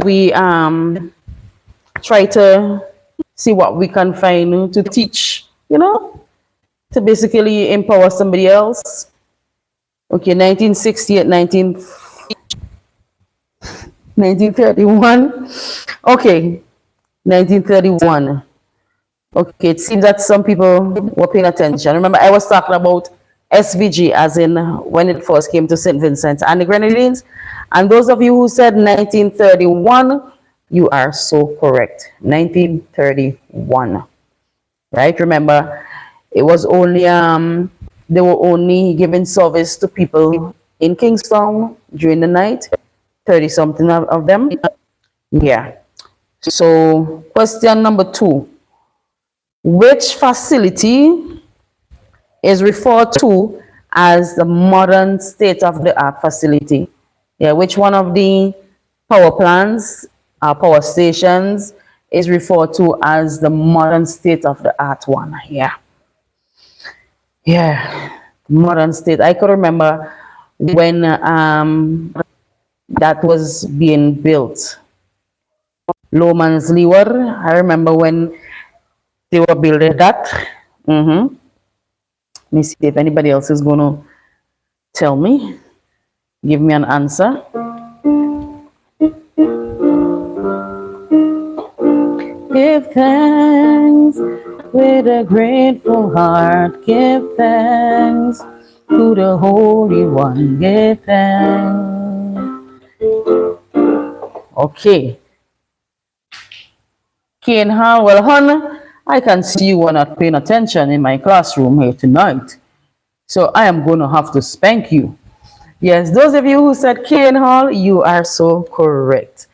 we try to see what we can find to teach, to basically empower somebody else. Okay, 1968, 1931. Okay, 1931. Okay, it seems that some people were paying attention. Remember, I was talking about SVG as in when it first came to St. Vincent and the Grenadines. And those of you who said 1931, you are so correct. 1931. Right? Remember, it was only, they were only giving service to people in Kingstown during the night. 30 something of them. Yeah. So, question number 2. Which facility is referred to as the modern state-of-the-art facility? Yeah, which one of the power plants, power stations is referred to as the modern state-of-the-art one? Yeah. Yeah, modern state. I could remember when that was being built. Lowman's Leeward. I remember when they were building that. Let me see if anybody else is going to tell me. Give me an answer. Give thanks with a grateful heart. Give thanks to the Holy One. Give thanks. Okay. Kane Hall, well, hon, I can see you are not paying attention in my classroom here tonight. So I am going to have to spank you. Yes, those of you who said Kane Hall, you are so correct.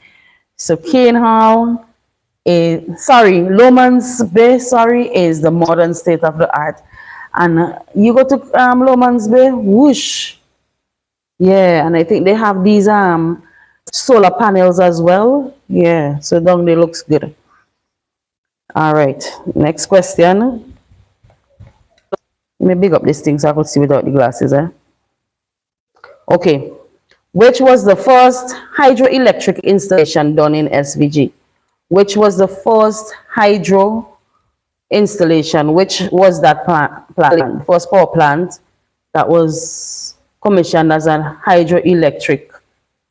So Kane Hall is, Lowman's Bay, is the modern state of the art. And you go to Lowman's Bay, whoosh. Yeah, and I think they have these solar panels as well. Yeah, so down there looks good. All right, next question. Let me big up this thing so I could see without the glasses. Okay, which was the first hydroelectric installation done in SVG? Which was the first hydro installation? Which was that plant? First power plant that was commissioned as a hydroelectric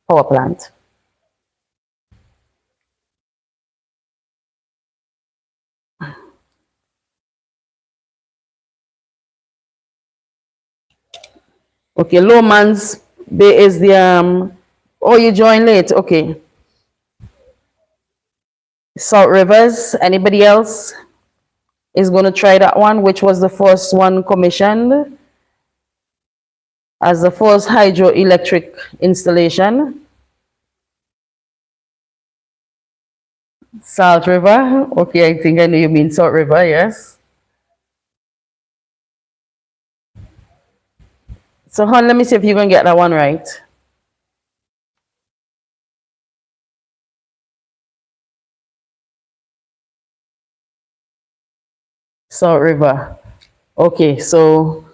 power plant. Okay, Lowman's Bay is the oh, you joined late. Okay. Salt Rivers. Anybody else? is going to try that one, which was the first one commissioned as the first hydroelectric installation. Salt River. Okay, I think I know you mean Salt River, yes. So, hon, let me see if you can get that one right. Salt River. Okay, so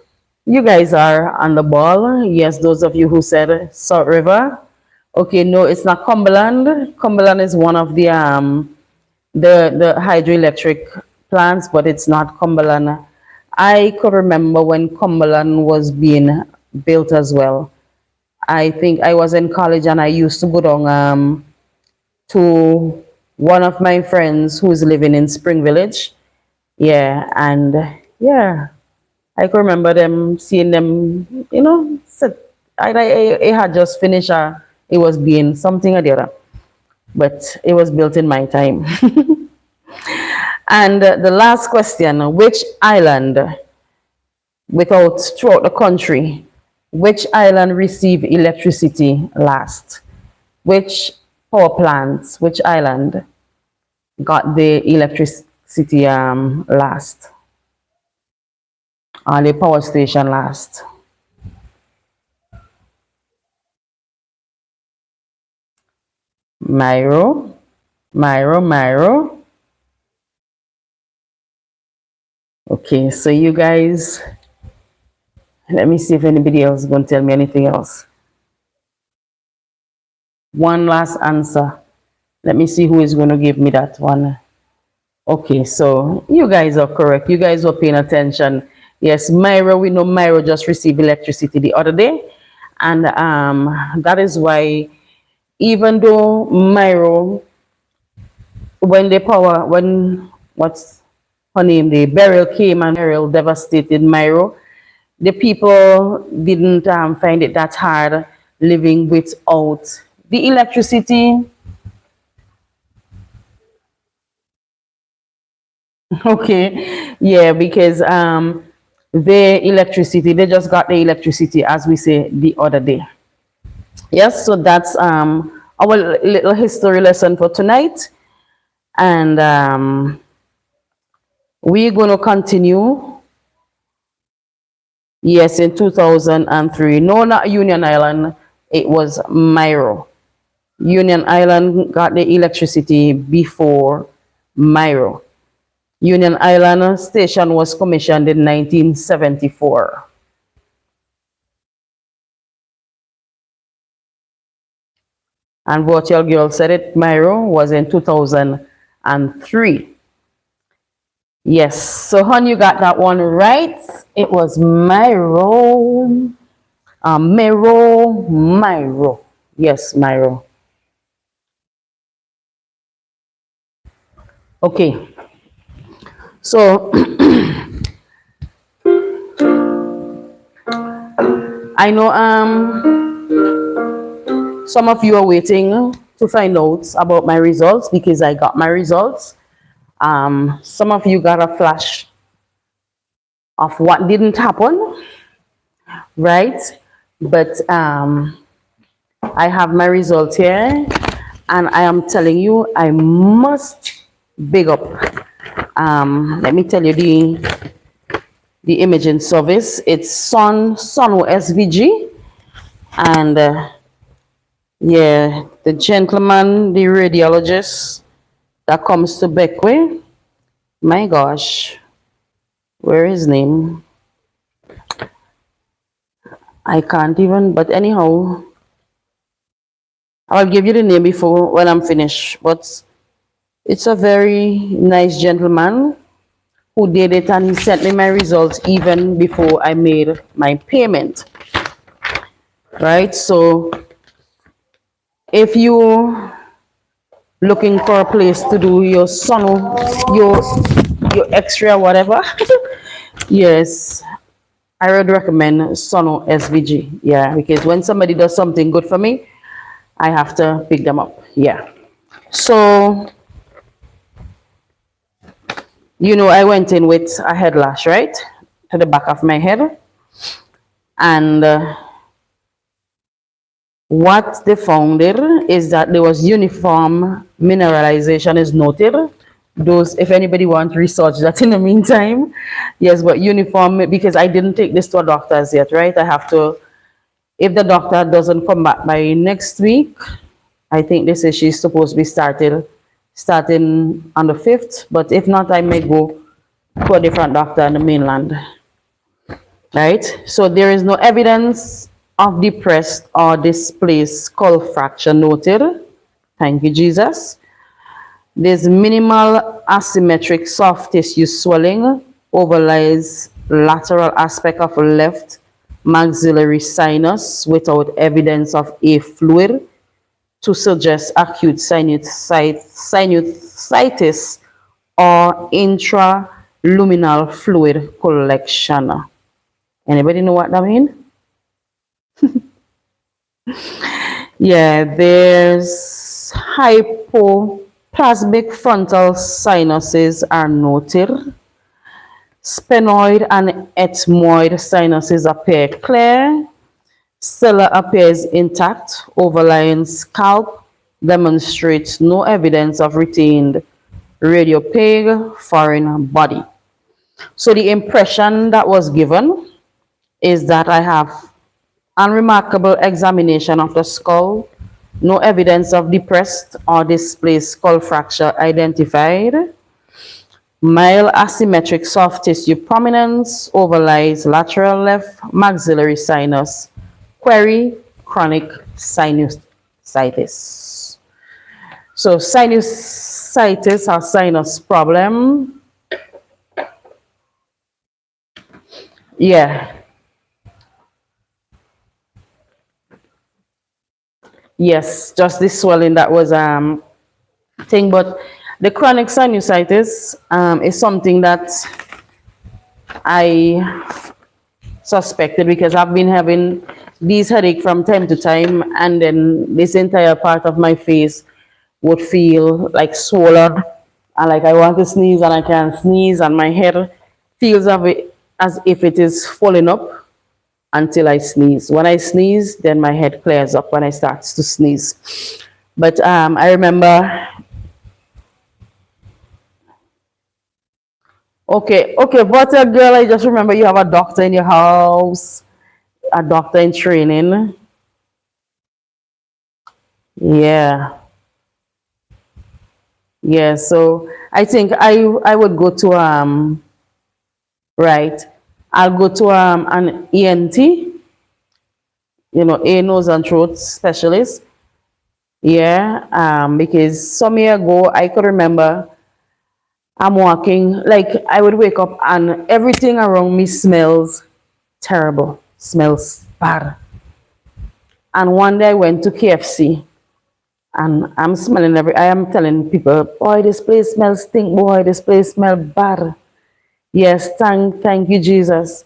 you guys are on the ball. Yes, those of you who said Salt River. Okay, no, it's not Cumberland. Cumberland is one of the hydroelectric plants, but it's not Cumberland. I could remember when Cumberland was being built as well. I think I was in college and I used to go down to one of my friends who's living in Spring Village. Yeah, and yeah, I can remember them seeing them, sit. I had just finished, it was being something or the other, but it was built in my time. And the last question, which island, throughout the country, which island received electricity last? Which power plants, which island got the electricity last? Or the power station last? Myro, Myro. Okay, so you guys, let me see if anybody else is going to tell me anything else. One last answer. Let me see who is going to give me that one. Okay, so you guys are correct. You guys were paying attention. Yes, Myro, we know Myro just received electricity the other day. And that is why, even though Myro, what's her name, the burial came and burial devastated Myro, the people didn't find it that hard living without the electricity. Okay, yeah, because they just got the electricity, as we say, the other day. Yes, so that's our little history lesson for tonight. And we're going to continue. Yes, in 2003. No, not Union Island. It was Myro. Union Island got the electricity before Myro. Union Island station was commissioned in 1974. And what your girl said it, Myro, was in 2003. Yes, so hon, you got that one right. It was Myro. Myro. Yes, Myro. Okay. So I know some of you are waiting to find out about my results because I got my results. Some of you got a flash of what didn't happen, right? But I have my results here, and I am telling you, I must big up. Let me tell you the imaging service. It's Sonu SVG, and yeah, the gentleman, the radiologist that comes to Beckway. My gosh, where is his name? I can't even, but anyhow, I'll give you the name before when I'm finished. But it's a very nice gentleman who did it, and he sent me my results even before I made my payment. Right? So if you looking for a place to do your your extra whatever, yes, I would recommend Sonu SVG. Yeah, because when somebody does something good for me, I have to pick them up. Yeah. So I went in with a head lash, right? To the back of my head. And what they found there is that there was uniform mineralization is noted. Those, if anybody wants to research that in the meantime, yes, but uniform, because I didn't take this to a doctor's yet, right? I have to, if the doctor doesn't come back by next week, I think they say she's supposed to be starting on the 5th, but if not, I may go to a different doctor in the mainland, right? So there is no evidence of depressed or displaced skull fracture noted. Thank you, Jesus. There's minimal asymmetric soft tissue swelling overlies lateral aspect of left maxillary sinus without evidence of a fluid to suggest acute sinusitis or intraluminal fluid collection. Anybody know what that means? Yeah, there's hypoplasmic frontal sinuses are noted. Sphenoid and ethmoid sinuses appear clear. Stella appears intact. Overlying scalp demonstrates no evidence of retained radiopaque foreign body. So the impression that was given is that I have unremarkable examination of the skull, no evidence of depressed or displaced skull fracture identified. Mild asymmetric soft tissue prominence overlies lateral left maxillary sinus. Query, chronic sinusitis. So sinusitis or sinus problem. Yeah. Yes, just this swelling that was thing, but the chronic sinusitis is something that I suspected because I've been having these headache from time to time, and then this entire part of my face would feel like swollen, and like I want to sneeze and I can't sneeze, and my head feels of it as if it is falling up until I sneeze. When I sneeze, then my head clears up when I start to sneeze. But I remember. Okay, but girl, I just remember you have a doctor in your house, a doctor in training. Yeah, yeah. So I think I would go to right. I'll go to an ENT, ear, nose, and throat specialist. Yeah, because some year ago I could remember I'm walking, like I would wake up and everything around me smells terrible, smells bad. And one day I went to KFC and I am telling people, boy, this place smells stink, boy, this place smells bad. Yes, thank you, Jesus.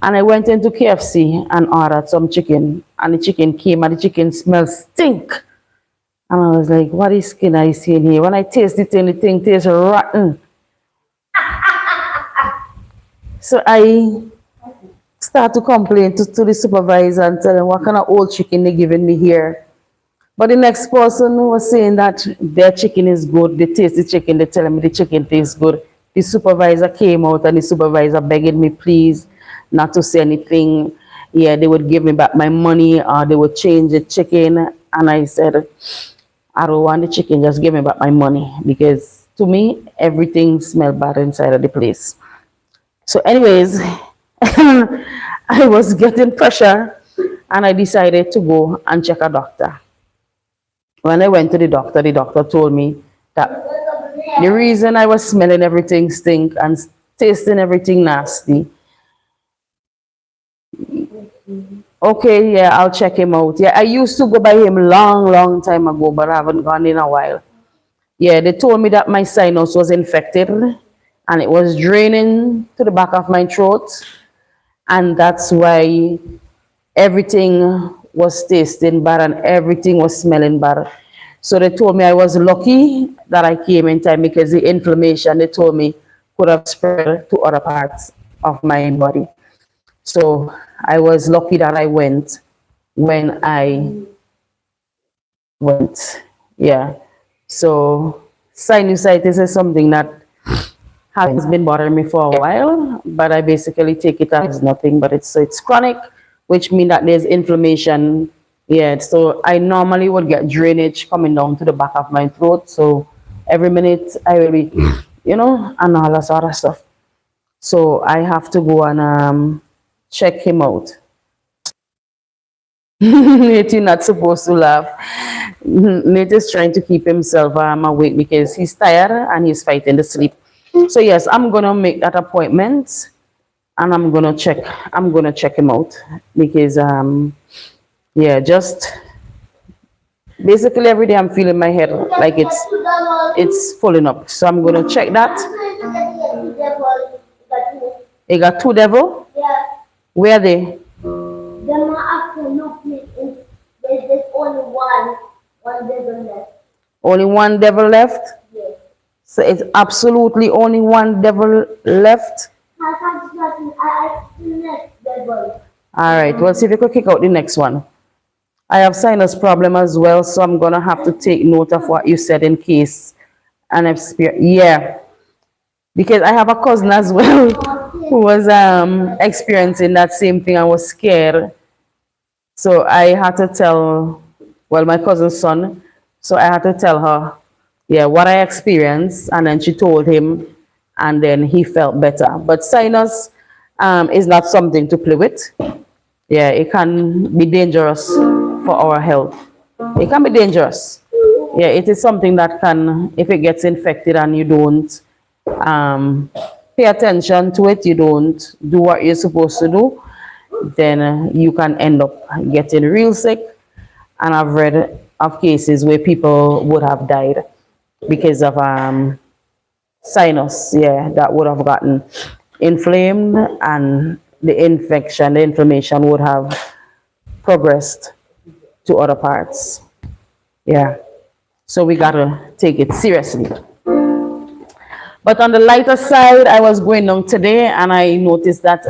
And I went into KFC and ordered some chicken, and the chicken came and the chicken smells stink. And I was like, what is skin I see in here? When I taste it, the thing tastes rotten. So I start to complain to the supervisor and tell him what kind of old chicken they giving me here. But the next person was saying that their chicken is good. They taste the chicken. They tell me the chicken tastes good. The supervisor came out and the supervisor begged me, please, not to say anything. Yeah, they would give me back my money or they would change the chicken. And I said, I don't want the chicken. Just give me back my money, because to me, everything smelled bad inside of the place. So anyways, I was getting pressure and I decided to go and check a doctor. When I went to the doctor told me that the reason I was smelling everything stink and tasting everything nasty. Okay, yeah, I'll check him out. Yeah, I used to go by him long time ago, but I haven't gone in a while. Yeah, they told me that my sinus was infected and it was draining to the back of my throat. And that's why everything was tasting bad and everything was smelling bad. So they told me I was lucky that I came in time, because the inflammation, they told me, could have spread to other parts of my body. So I was lucky that I went when I went. Yeah. So sinusitis is something that has been bothering me for a while, but I basically take it as nothing. But it's chronic, which means that there's inflammation. Yeah. So I normally would get drainage coming down to the back of my throat. So every minute I will be, and all that sort of stuff. So I have to go and check him out. Nate, you're not supposed to laugh. Nate is trying to keep himself awake because he's tired and he's fighting the sleep. So yes, I'm gonna make that appointment and I'm gonna check him out because yeah, just basically every day I'm feeling my head like it's pulling up. So I'm gonna check that. He got two devil? Yeah. Where are they? Them are after no place. There's only one devil left. Only one devil left? Yes. So it's absolutely only one devil left. I next devil. All right, well, see if you could kick out the next one. I have sinus problem as well, so I'm gonna have to take note of what you said in case an experience. Yeah, because I have a cousin as well who was experiencing that same thing. I was scared, so I had to tell, well, my cousin's son. So I had to tell her, yeah, what I experienced, and then she told him, and then he felt better. But sinus is not something to play with. Yeah, it can be dangerous for our health. It can be dangerous. Yeah, it is something that can, if it gets infected and you don't pay attention to it, you don't do what you're supposed to do, then you can end up getting real sick. And I've read of cases where people would have died because of sinus, yeah, that would have gotten inflamed and the inflammation would have progressed to other parts. Yeah. So we gotta take it seriously. But on the lighter side, I was going down today and I noticed that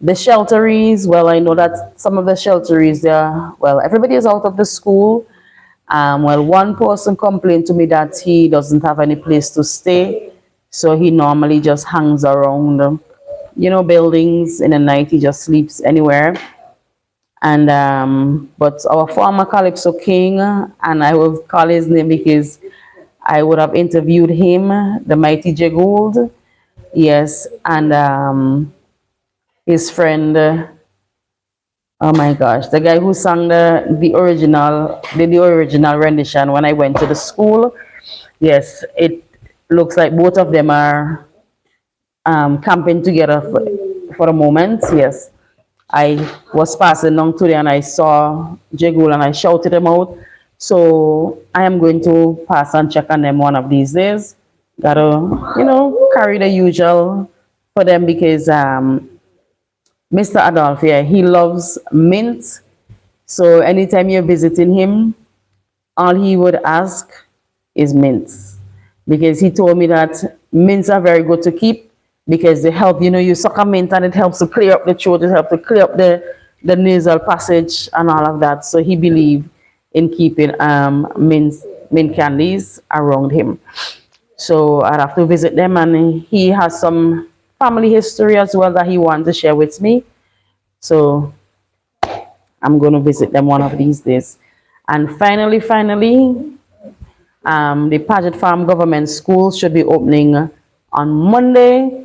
the shelteries, well, I know that some of the shelteries, well, everybody is out of the school. Well, one person complained to me that he doesn't have any place to stay. So he normally just hangs around, buildings in the night. He just sleeps anywhere. And but our former Calypso King, and I will call his name because I would have interviewed him, the mighty J Gold, yes, and his friend, oh my gosh, the guy who sang the original rendition when I went to the school. Yes, it looks like both of them are camping together for the moment. Yes, I was passing along today and I saw Jegul and I shouted him out. So I am going to pass and check on them one of these days. Gotta, carry the usual for them because Mr. Adolph, yeah, he loves mint. So anytime you're visiting him, all he would ask is mints. Because he told me that mints are very good to keep because they help, you suck a mint and it helps to clear up the throat, it helps to clear up the nasal passage and all of that. So he believed in keeping mint candies around him. So I'd have to visit them, and he has some family history as well that he wants to share with me. So I'm going to visit them one of these days. And finally, the Paget Farm Government School should be opening on Monday.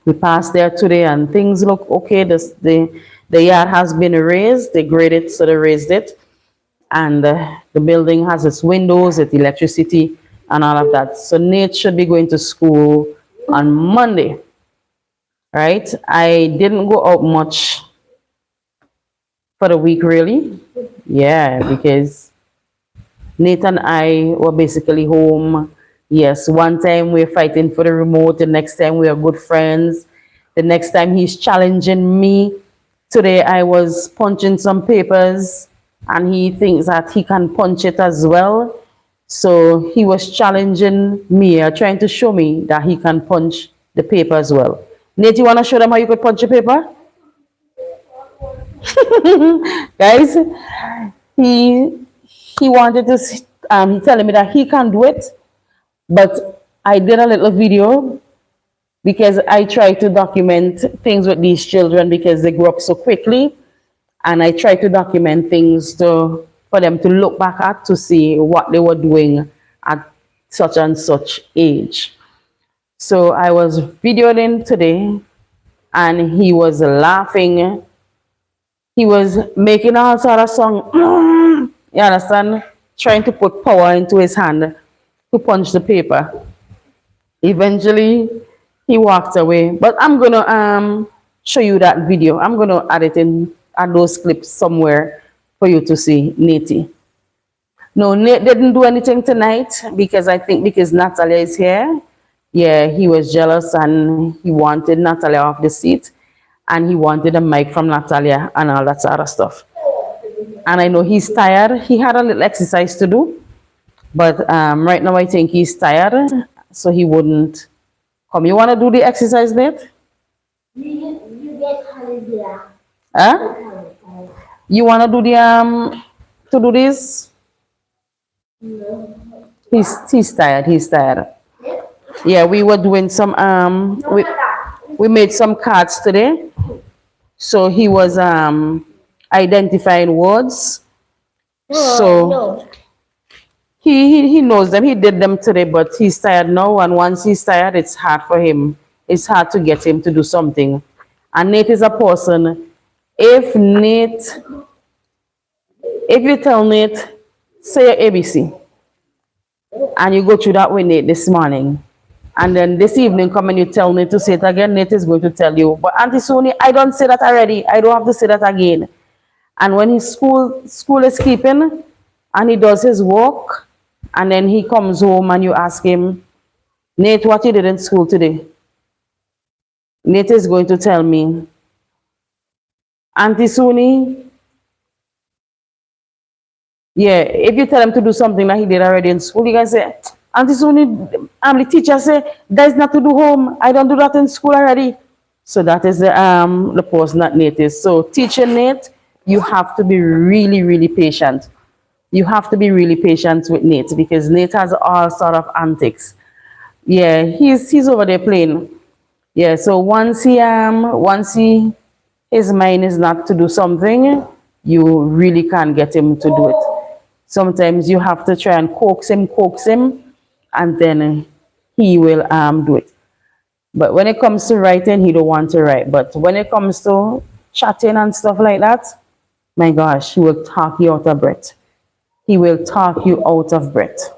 We passed there today and things look okay. The yard has been raised. They graded, so they raised it. And the building has its windows, its electricity, and all of that. So Nate should be going to school on Monday, right? I didn't go out much for the week, really. Yeah, because Nate and I were basically home. Yes, one time we're fighting for the remote, the next time we are good friends, the next time he's challenging me. Today I was punching some papers and he thinks that he can punch it as well. So he was challenging me, trying to show me that he can punch the paper as well. Nate, you want to show them how you could punch a paper? Guys, he he wanted to, he telling me that he can do it, but I did a little video because I try to document things with these children because they grow up so quickly, and I try to document things to for them to look back at to see what they were doing at such and such age. So I was videoing today, and he was laughing. He was making all sort of song. You understand? Trying to put power into his hand to punch the paper. Eventually, he walked away. But I'm gonna show you that video. I'm gonna add it in, add those clips somewhere for you to see Nate. No, Nate didn't do anything tonight because I think because Natalia is here. Yeah, he was jealous and he wanted Natalia off the seat, and he wanted a mic from Natalia and all that sort of stuff. And I know he's tired. He had a little exercise to do, but right now I think he's tired, so he wouldn't come. You want to do the exercise, Nate? You get holiday. Huh? You want to do the to do this? He's tired. He's tired. Yeah, we were doing some we made some cards today. So he was identifying words. So No. he knows them. He did them today, but he's tired now. And once he's tired, it's hard for him. It's hard to get him to do something. And Nate is a person. If you tell Nate, say your ABC, and you go through that with Nate this morning, and then this evening come and you tell Nate to say it again, Nate is going to tell you, but Auntie Suni, I don't say that already. I don't have to say that again. And when his school is keeping, and he does his work, and then he comes home and you ask him, Nate, what you did in school today? Nate is going to tell me, Auntie Suni, yeah, if you tell him to do something that he did already in school, you guys say, Auntie Suni, the teacher say, that's not to do home. I don't do that in school already. So that is the person that Nate is. So teacher Nate, you have to be really, really patient. You have to be really patient with Nate because Nate has all sort of antics. Yeah, he's over there playing. Yeah, so once his mind is not to do something, you really can't get him to do it. Sometimes you have to try and coax him, and then he will do it. But when it comes to writing, he don't want to write. But when it comes to chatting and stuff like that, my gosh, he will talk you out of breath. He will talk you out of breath.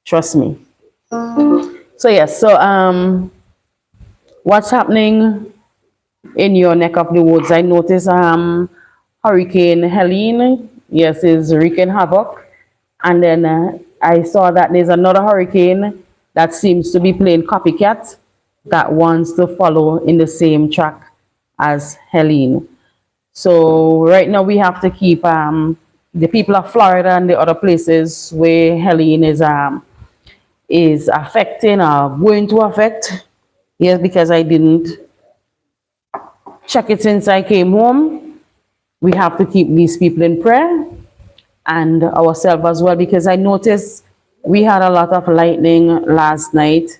Trust me. So yes, so what's happening in your neck of the woods? I noticed Hurricane Helene, yes, is wreaking havoc. And then I saw that there's another hurricane that seems to be playing copycat that wants to follow in the same track as Helene. So right now we have to keep the people of Florida and the other places where Helene is affecting or going to affect. Yes, because I didn't check it since I came home. We have to keep these people in prayer and ourselves as well, because I noticed we had a lot of lightning last night,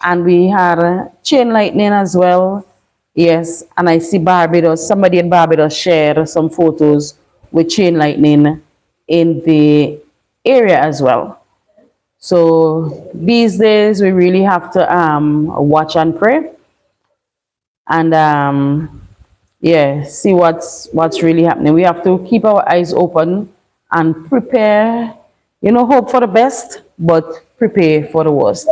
and we had chain lightning as well. Yes, and I see Barbados, somebody in Barbados shared some photos with chain lightning in the area as well. So these days we really have to watch and pray, and yeah, see what's really happening. We have to keep our eyes open and prepare, hope for the best, but prepare for the worst.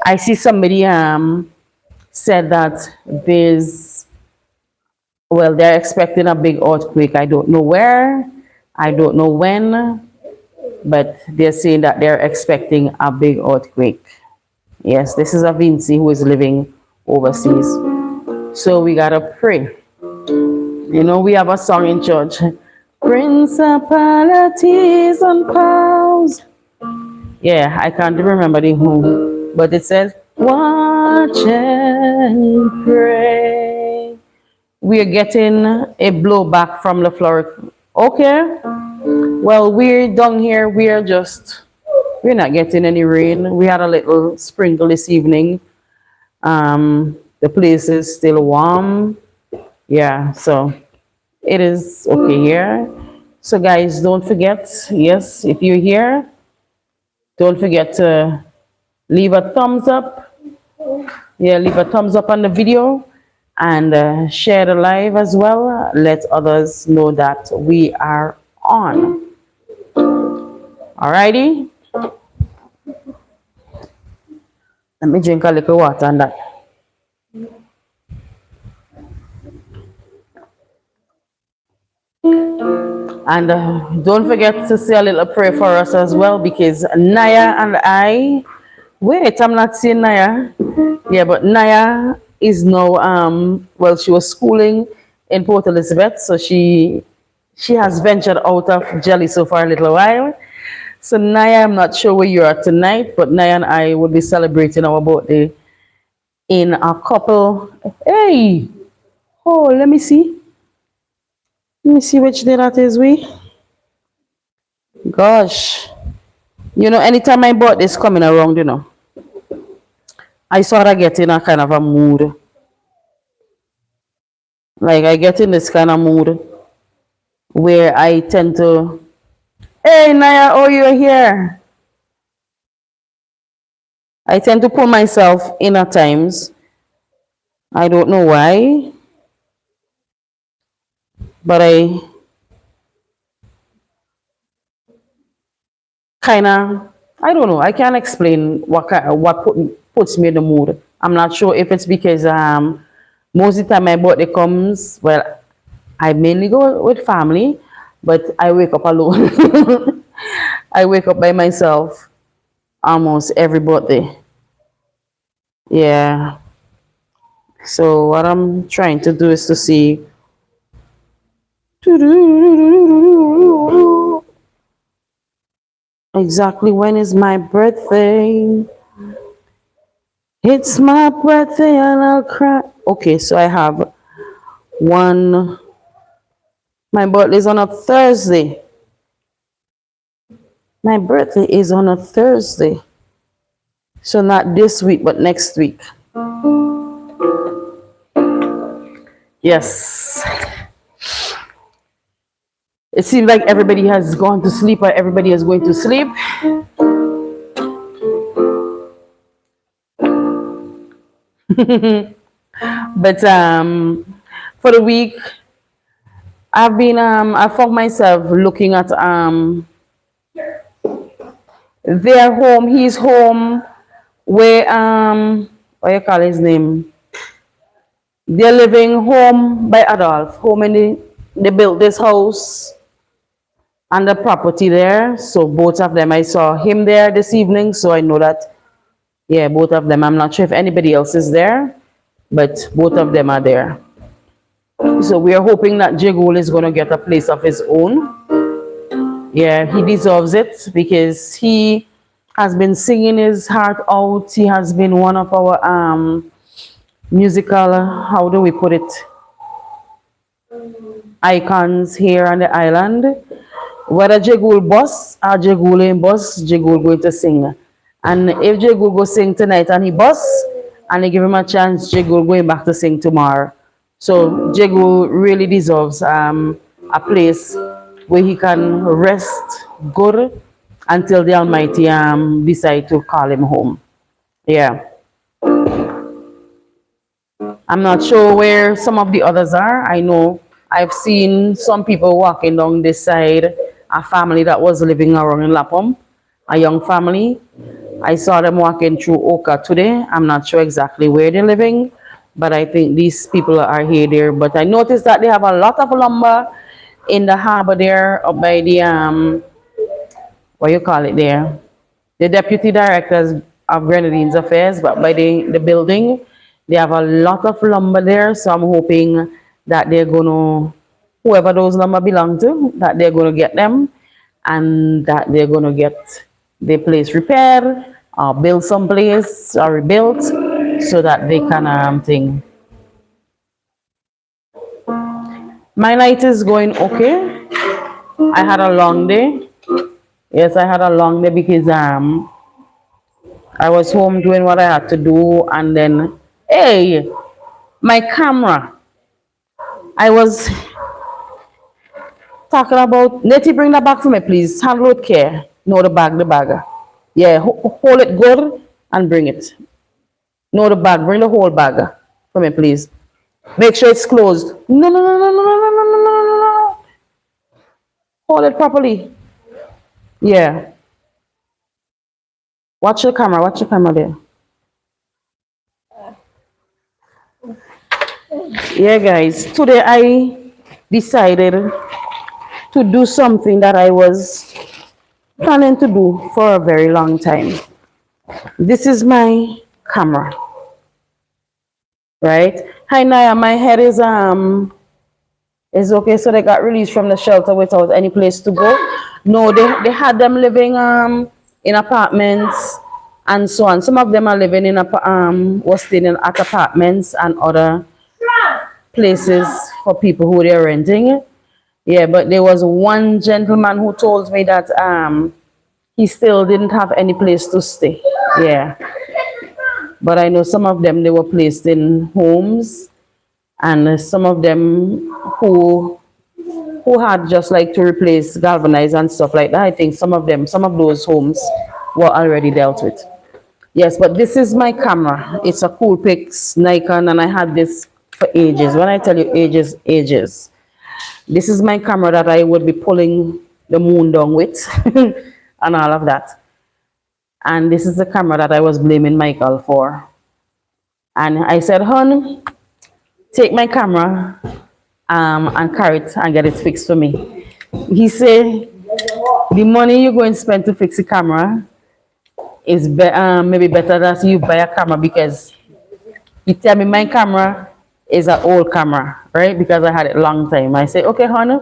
I see somebody said that they're expecting a big earthquake. I don't know where, I don't know when, but they're saying that they're expecting a big earthquake. Yes, this is a Vinci who is living overseas. So we gotta pray. We have a song in church. Principalities and powers, Yeah, I can't remember the who, but it says, watch and pray. We are getting a blowback from the floor. Okay, well, we're down here, we're not getting any rain. We had a little sprinkle this evening. The place is still warm. Yeah, so it is okay here. So, guys, don't forget, yes, if you're here, don't forget to leave a thumbs up. Yeah, leave a thumbs up on the video and share the live as well. Let others know that we are on. Alrighty, let me drink a little water on that. And don't forget to say a little prayer for us as well because Naya and I, wait, I'm not seeing Naya. Yeah, but Naya is now, well, she was schooling in Port Elizabeth, so she has ventured out of Jelly so for a little while. So Naya, I'm not sure where you are tonight, but Naya and I will be celebrating our birthday in a couple. Hey, oh, let me see. Let me see which day that is. Gosh, anytime my birthday is coming around, I sort of get in a kind of a mood. Like I get in this kind of mood where I tend to, hey Naya, oh you're here. I tend to pull myself in at times. I don't know why, but I kind of, I don't know. I can't explain puts me in the mood. I'm not sure if it's because most of the time my birthday comes. Well, I mainly go with family, but I wake up alone. I wake up by myself almost every birthday. Yeah. So what I'm trying to do is to see exactly when is my birthday. It's my birthday and I'll cry. Okay, so I have one. My birthday is on a Thursday. My birthday is on a Thursday. So not this week, but next week. Yes. It seems like everybody has gone to sleep or everybody is going to sleep. But for the week, I found myself looking at their home, his home, where what you call his name? They're living home by Adolf. Home in they built this house and the property there. So both of them, I saw him there this evening. So I know that, yeah, both of them. I'm not sure if anybody else is there, but both of them are there. So we are hoping that Jigul is going to get a place of his own. Yeah, he deserves it because he has been singing his heart out. He has been one of our musical, how do we put it, icons here on the island. Whether Jigul bus or Jigul ain't bus, Jigul going to sing. And if Jigul go sing tonight and he bus, and they give him a chance, Jigul going back to sing tomorrow. So Jigul really deserves a place where he can rest good until the Almighty decide to call him home. Yeah. I'm not sure where some of the others are. I know I've seen some people walking down this side, a family that was living around in Lapum, a young family. I saw them walking through Oka today. I'm not sure exactly where they're living, but I think these people are here there. But I noticed that they have a lot of lumber in the harbor there up by the what you call it there? The deputy directors of Grenadines Affairs, but by the building, they have a lot of lumber there. So I'm hoping that they're gonna, whoever those lumber belong to, that they're gonna get them and that they're gonna get the place repaired or build some place or rebuilt so that they can thing. My night is going okay. I had a long day. Yes, I had a long day because I was home doing what I had to do, and then hey, my camera. I was talking about Nettie, bring that back for me, please. Handle with care. No, the bag. Yeah, hold it good and bring it. No, the bag. Bring the whole bag for me, please. Make sure it's closed. No, no, no, no, no, no, no, no, no, no, no, no. Hold it properly. Yeah. Watch the camera. Watch the camera there. Yeah, guys. Today I decided to do something that I was planning to do for a very long time. This is my camera, right? Hi Naya, my head is okay. So they got released from the shelter without any place to go. No, they had them living in apartments and so on. Some of them are living in was staying in at apartments and other places for people who they're renting. Yeah, but there was one gentleman who told me that he still didn't have any place to stay. Yeah. But I know some of them, they were placed in homes, and some of them who had just like to replace galvanize and stuff like that. I think some of them, some of those homes were already dealt with. Yes, but this is my camera. It's a Coolpix Nikon, and I had this for ages. When I tell you ages, ages. This is my camera that I would be pulling the moon down with and all of that. And this is the camera that I was blaming Michael for. And I said, hon, take my camera and carry it and get it fixed for me. He said, the money you're going to spend to fix the camera is maybe better that you buy a camera, because he tell me my camera is an old camera, right? Because I had it a long time. I said, okay, hon.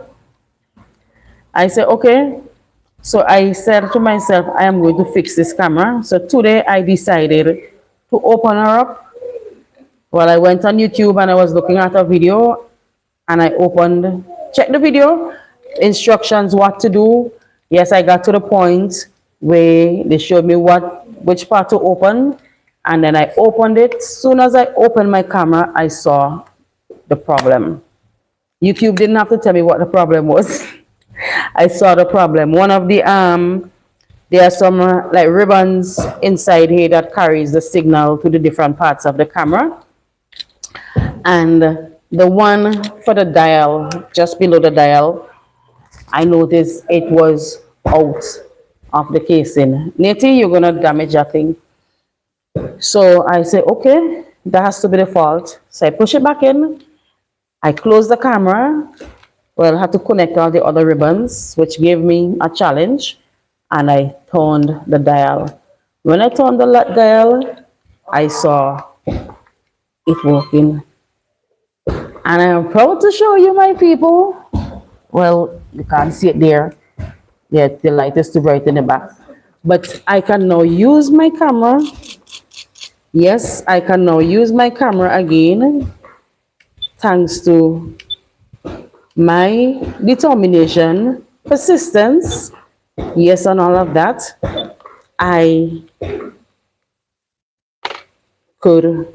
I said, okay. So I said to myself, I am going to fix this camera. So today I decided to open her up. Well, I went on YouTube and I was looking at a video, and I opened, check the video, instructions, what to do. Yes, I got to the point where they showed me which part to open, and then I opened it. Soon as I opened my camera, I saw the problem. YouTube didn't have to tell me what the problem was. I saw the problem. One of the there are some like ribbons inside here that carries the signal to the different parts of the camera, and the one for the dial, just below the dial, I noticed it was out of the casing. Nettie, you're gonna damage that thing. So I say, okay, that has to be the fault. So I push it back in. I close the camera. Well, I had to connect all the other ribbons, which gave me a challenge, and I turned the dial. When I turned the dial, I saw it working. And I am proud to show you, my people. Well, you can't see it there. Yeah, the light is too bright in the back. But I can now use my camera. Yes, I can now use my camera again, thanks to my determination, persistence, yes, and all of that. I could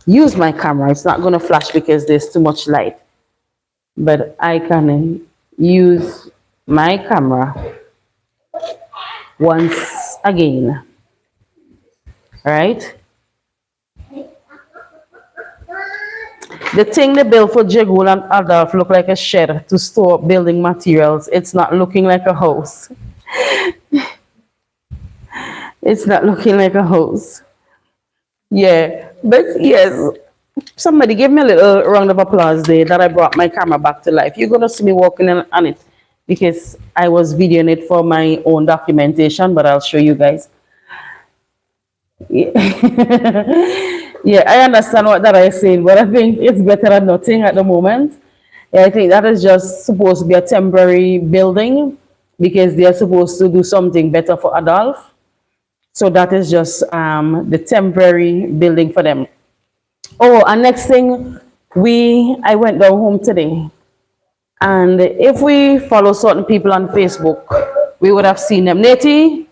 use my camera. It's not going to flash because there's too much light, but I can use my camera once again, right? The thing they built for Jegul and Adolf look like a shed to store building materials. It's not looking like a house. It's not looking like a house. Yeah, but yes, somebody give me a little round of applause there that I brought my camera back to life. You're gonna see me walking on it because I was videoing it for my own documentation, but I'll show you guys. Yeah, yeah, I understand what that I saying, but I think it's better than nothing at the moment. Yeah, I think that is just supposed to be a temporary building because they're supposed to do something better for adults. So that is just the temporary building for them. Oh, and next thing, I went down home today, and if we follow certain people on Facebook, we would have seen them. Nettie,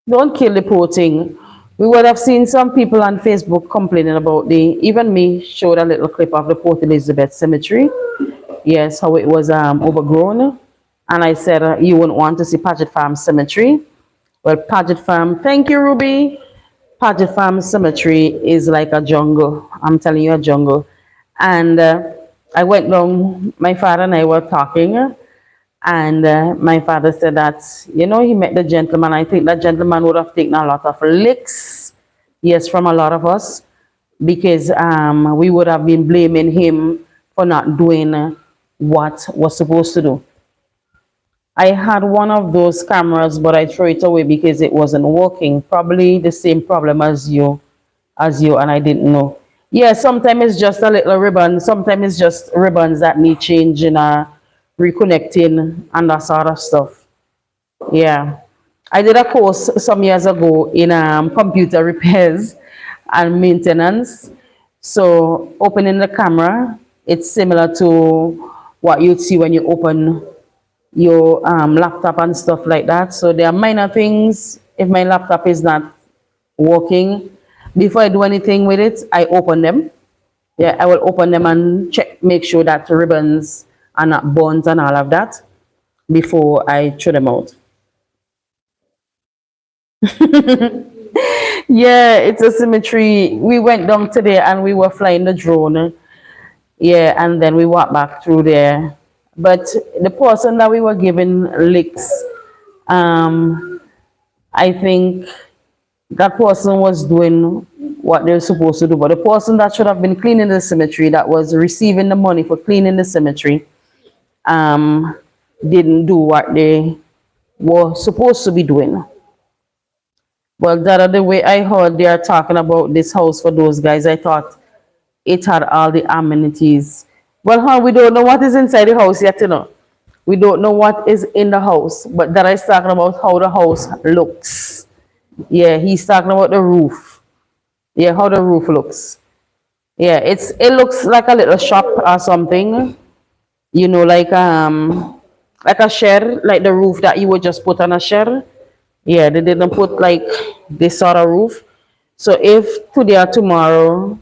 don't kill the poor thing. We would have seen some people on Facebook complaining about even me showed a little clip of the Port Elizabeth Cemetery. Yes, how it was overgrown. And I said, you wouldn't want to see Paget Farm Cemetery. Well, Paget Farm, thank you, Ruby. Paget Farm Cemetery is like a jungle. I'm telling you, a jungle. And I went down, my father and I were talking, and my father said that, he met the gentleman. I think that gentleman would have taken a lot of licks, yes, from a lot of us, because we would have been blaming him for not doing what was supposed to do. I had one of those cameras, but I threw it away because it wasn't working. Probably the same problem as you, and I didn't know. Yeah, sometimes it's just a little ribbon. Sometimes it's just ribbons that need changing, reconnecting, and that sort of stuff. Yeah. I did a course some years ago in computer repairs and maintenance. So opening the camera, it's similar to what you'd see when you open your laptop and stuff like that. So there are minor things. If my laptop is not working, before I do anything with it, I open them. Yeah, I will open them and check, make sure that the ribbons are not burnt and all of that before I throw them out. Yeah, it's a cemetery. We went down today and we were flying the drone. Yeah, and then we walked back through there. But the person that we were giving licks, um, I think that person was doing what they're supposed to do. But the person that should have been cleaning the cemetery, that was receiving the money for cleaning the cemetery, um, didn't do what they were supposed to be doing. Well, the other way I heard they are talking about this house for those guys, I thought it had all the amenities. Well, we don't know what is inside the house yet, We don't know what is in the house, but that is talking about how the house looks. Yeah, he's talking about the roof. Yeah, how the roof looks. Yeah, it looks like a little shop or something. Like a shed, like the roof that you would just put on a shed. Yeah, they didn't put like this sort of roof. So if today or tomorrow,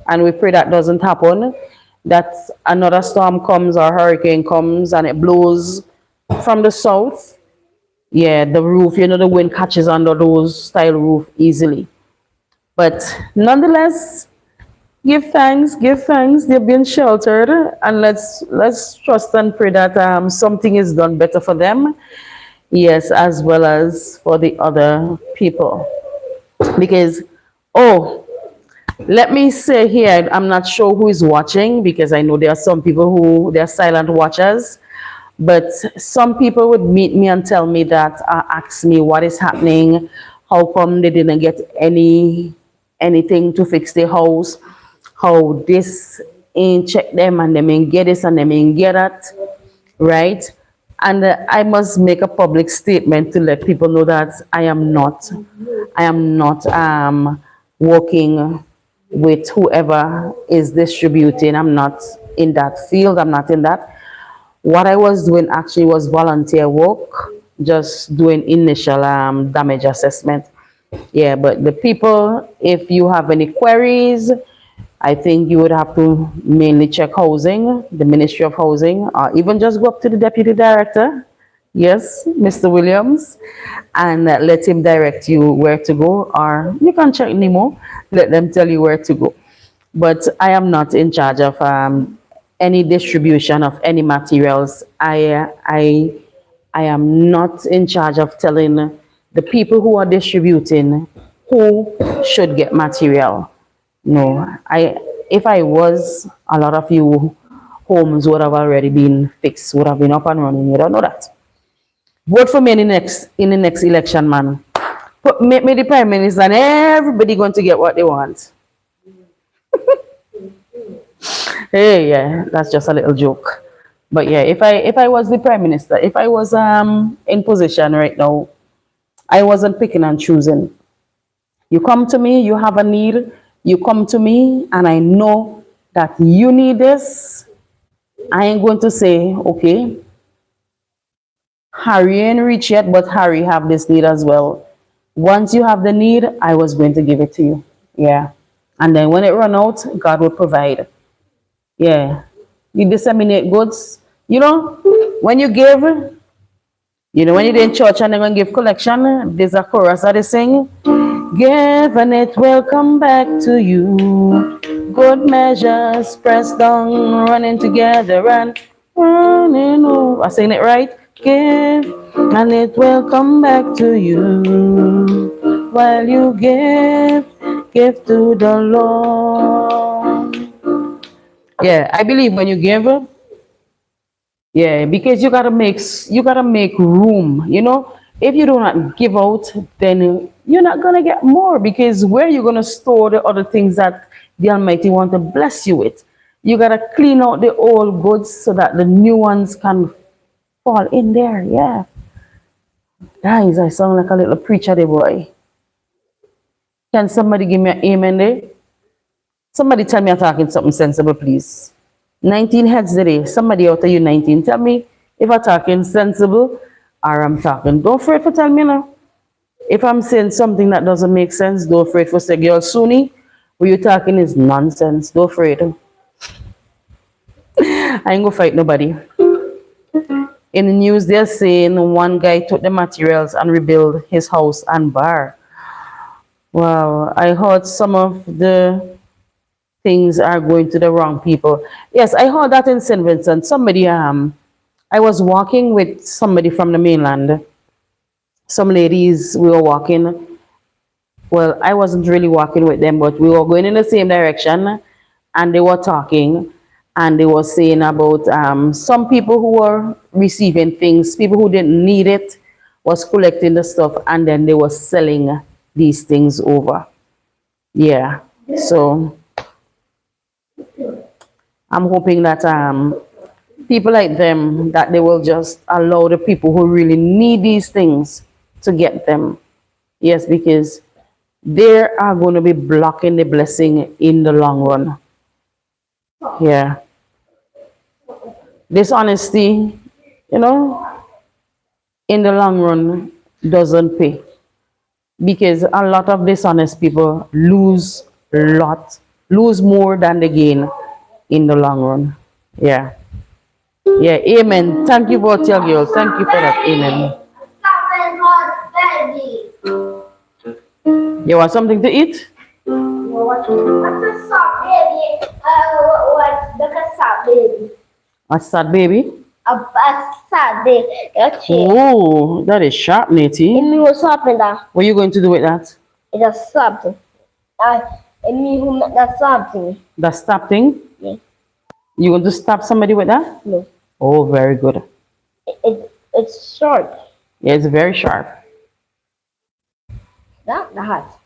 and we pray that doesn't happen, that another storm comes or hurricane comes and it blows from the south, yeah, the roof, the wind catches under those style roof easily. But nonetheless, give thanks. They've been sheltered, and let's trust and pray that something is done better for them. Yes, as well as for the other people. Because, oh, let me say here, I'm not sure who is watching because I know there are some people who they're silent watchers. But some people would meet me and tell me that, ask me what is happening, how come they didn't get anything to fix their house, how this ain't check them and them ain't get this and them ain't get that, right? And I must make a public statement to let people know that I am not working with whoever is distributing. I'm not in that field. I'm not in that. What I was doing actually was volunteer work, just doing initial damage assessment. Yeah, but the people, if you have any queries, I think you would have to mainly check housing, the Ministry of Housing, or even just go up to the Deputy Director, yes, Mr. Williams, and let him direct you where to go, or you can check Nemo, let them tell you where to go. But I am not in charge of any distribution of any materials. I am not in charge of telling the people who are distributing who should get material. No, if I was, a lot of you homes would have already been fixed, would have been up and running. You don't know that. Vote for me in the next election, man. Make me the prime minister, and everybody going to get what they want. Hey, yeah, that's just a little joke. But yeah, if I was the prime minister, if I was in position right now, I wasn't picking and choosing. You come to me, you have a need, you come to me, and I know that you need this. I ain't going to say, okay, Harry ain't rich yet, but Harry have this need as well. Once you have the need, I was going to give it to you. Yeah. And then when it run out, God will provide. Yeah. You disseminate goods. When you give, when you're in church and they're going to give collection, there's a chorus that they sing. Give and it will come back to you. Good measures pressed down, running together and running over. I saying it right? Give and it will come back to you. While you give to the Lord. Yeah, I believe when you give, yeah, because you gotta make room. If you do not give out, then you're not gonna get more. Because where you gonna store the other things that the Almighty want to bless you with? You gotta clean out the old goods so that the new ones can fall in there. Yeah, guys, I sound like a little preacher, there, boy. Can somebody give me an amen there? Somebody tell me I'm talking something sensible, please. 19 heads today. Somebody out of you 19. Tell me if I'm talking sensible or I'm talking. Don't afraid for tell me now. If I'm saying something that doesn't make sense, don't afraid for say, girl, Suni, what you talking is nonsense. Don't afraid. I ain't gonna fight nobody. In the news, they're saying one guy took the materials and rebuilt his house and bar. Wow, I heard some of the things are going to the wrong people. Yes, I heard that in St. Vincent. I was walking with somebody from the mainland. Some ladies, we were walking. Well, I wasn't really walking with them, but we were going in the same direction, and they were talking, and they were saying about some people who were receiving things, people who didn't need it, was collecting the stuff, and then they were selling these things over. Yeah. So I'm hoping that people like them, that they will just allow the people who really need these things to get them. Yes, because they are going to be blocking the blessing in the long run. Yeah. Dishonesty, you know, in the long run doesn't pay, because a lot of dishonest people lose more than they gain in the long run. Yeah. Yeah, amen. Thank you for tell girl. Thank you for that. Amen. You want something to eat? What's a soft baby? What's the soft baby? What's that, baby? A soft baby. That's it. Oh, that is sharp, Natty. And me was something that What are you going to do with that? it is something. And me who make that something. That stab thing? Yeah. You want to stab somebody with that? No. Oh, very good. It's short. Yeah, it's very sharp. Not that.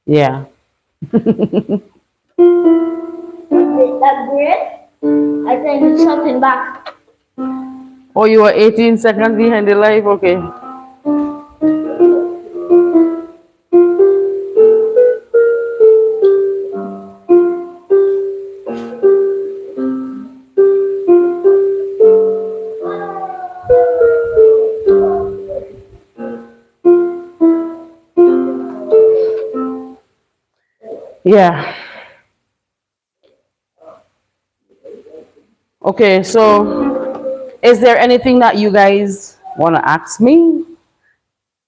Yeah. That bread? I think it's something back. Oh, you are 18 seconds behind the life? Okay. Yeah. Okay, so is there anything that you guys want to ask me?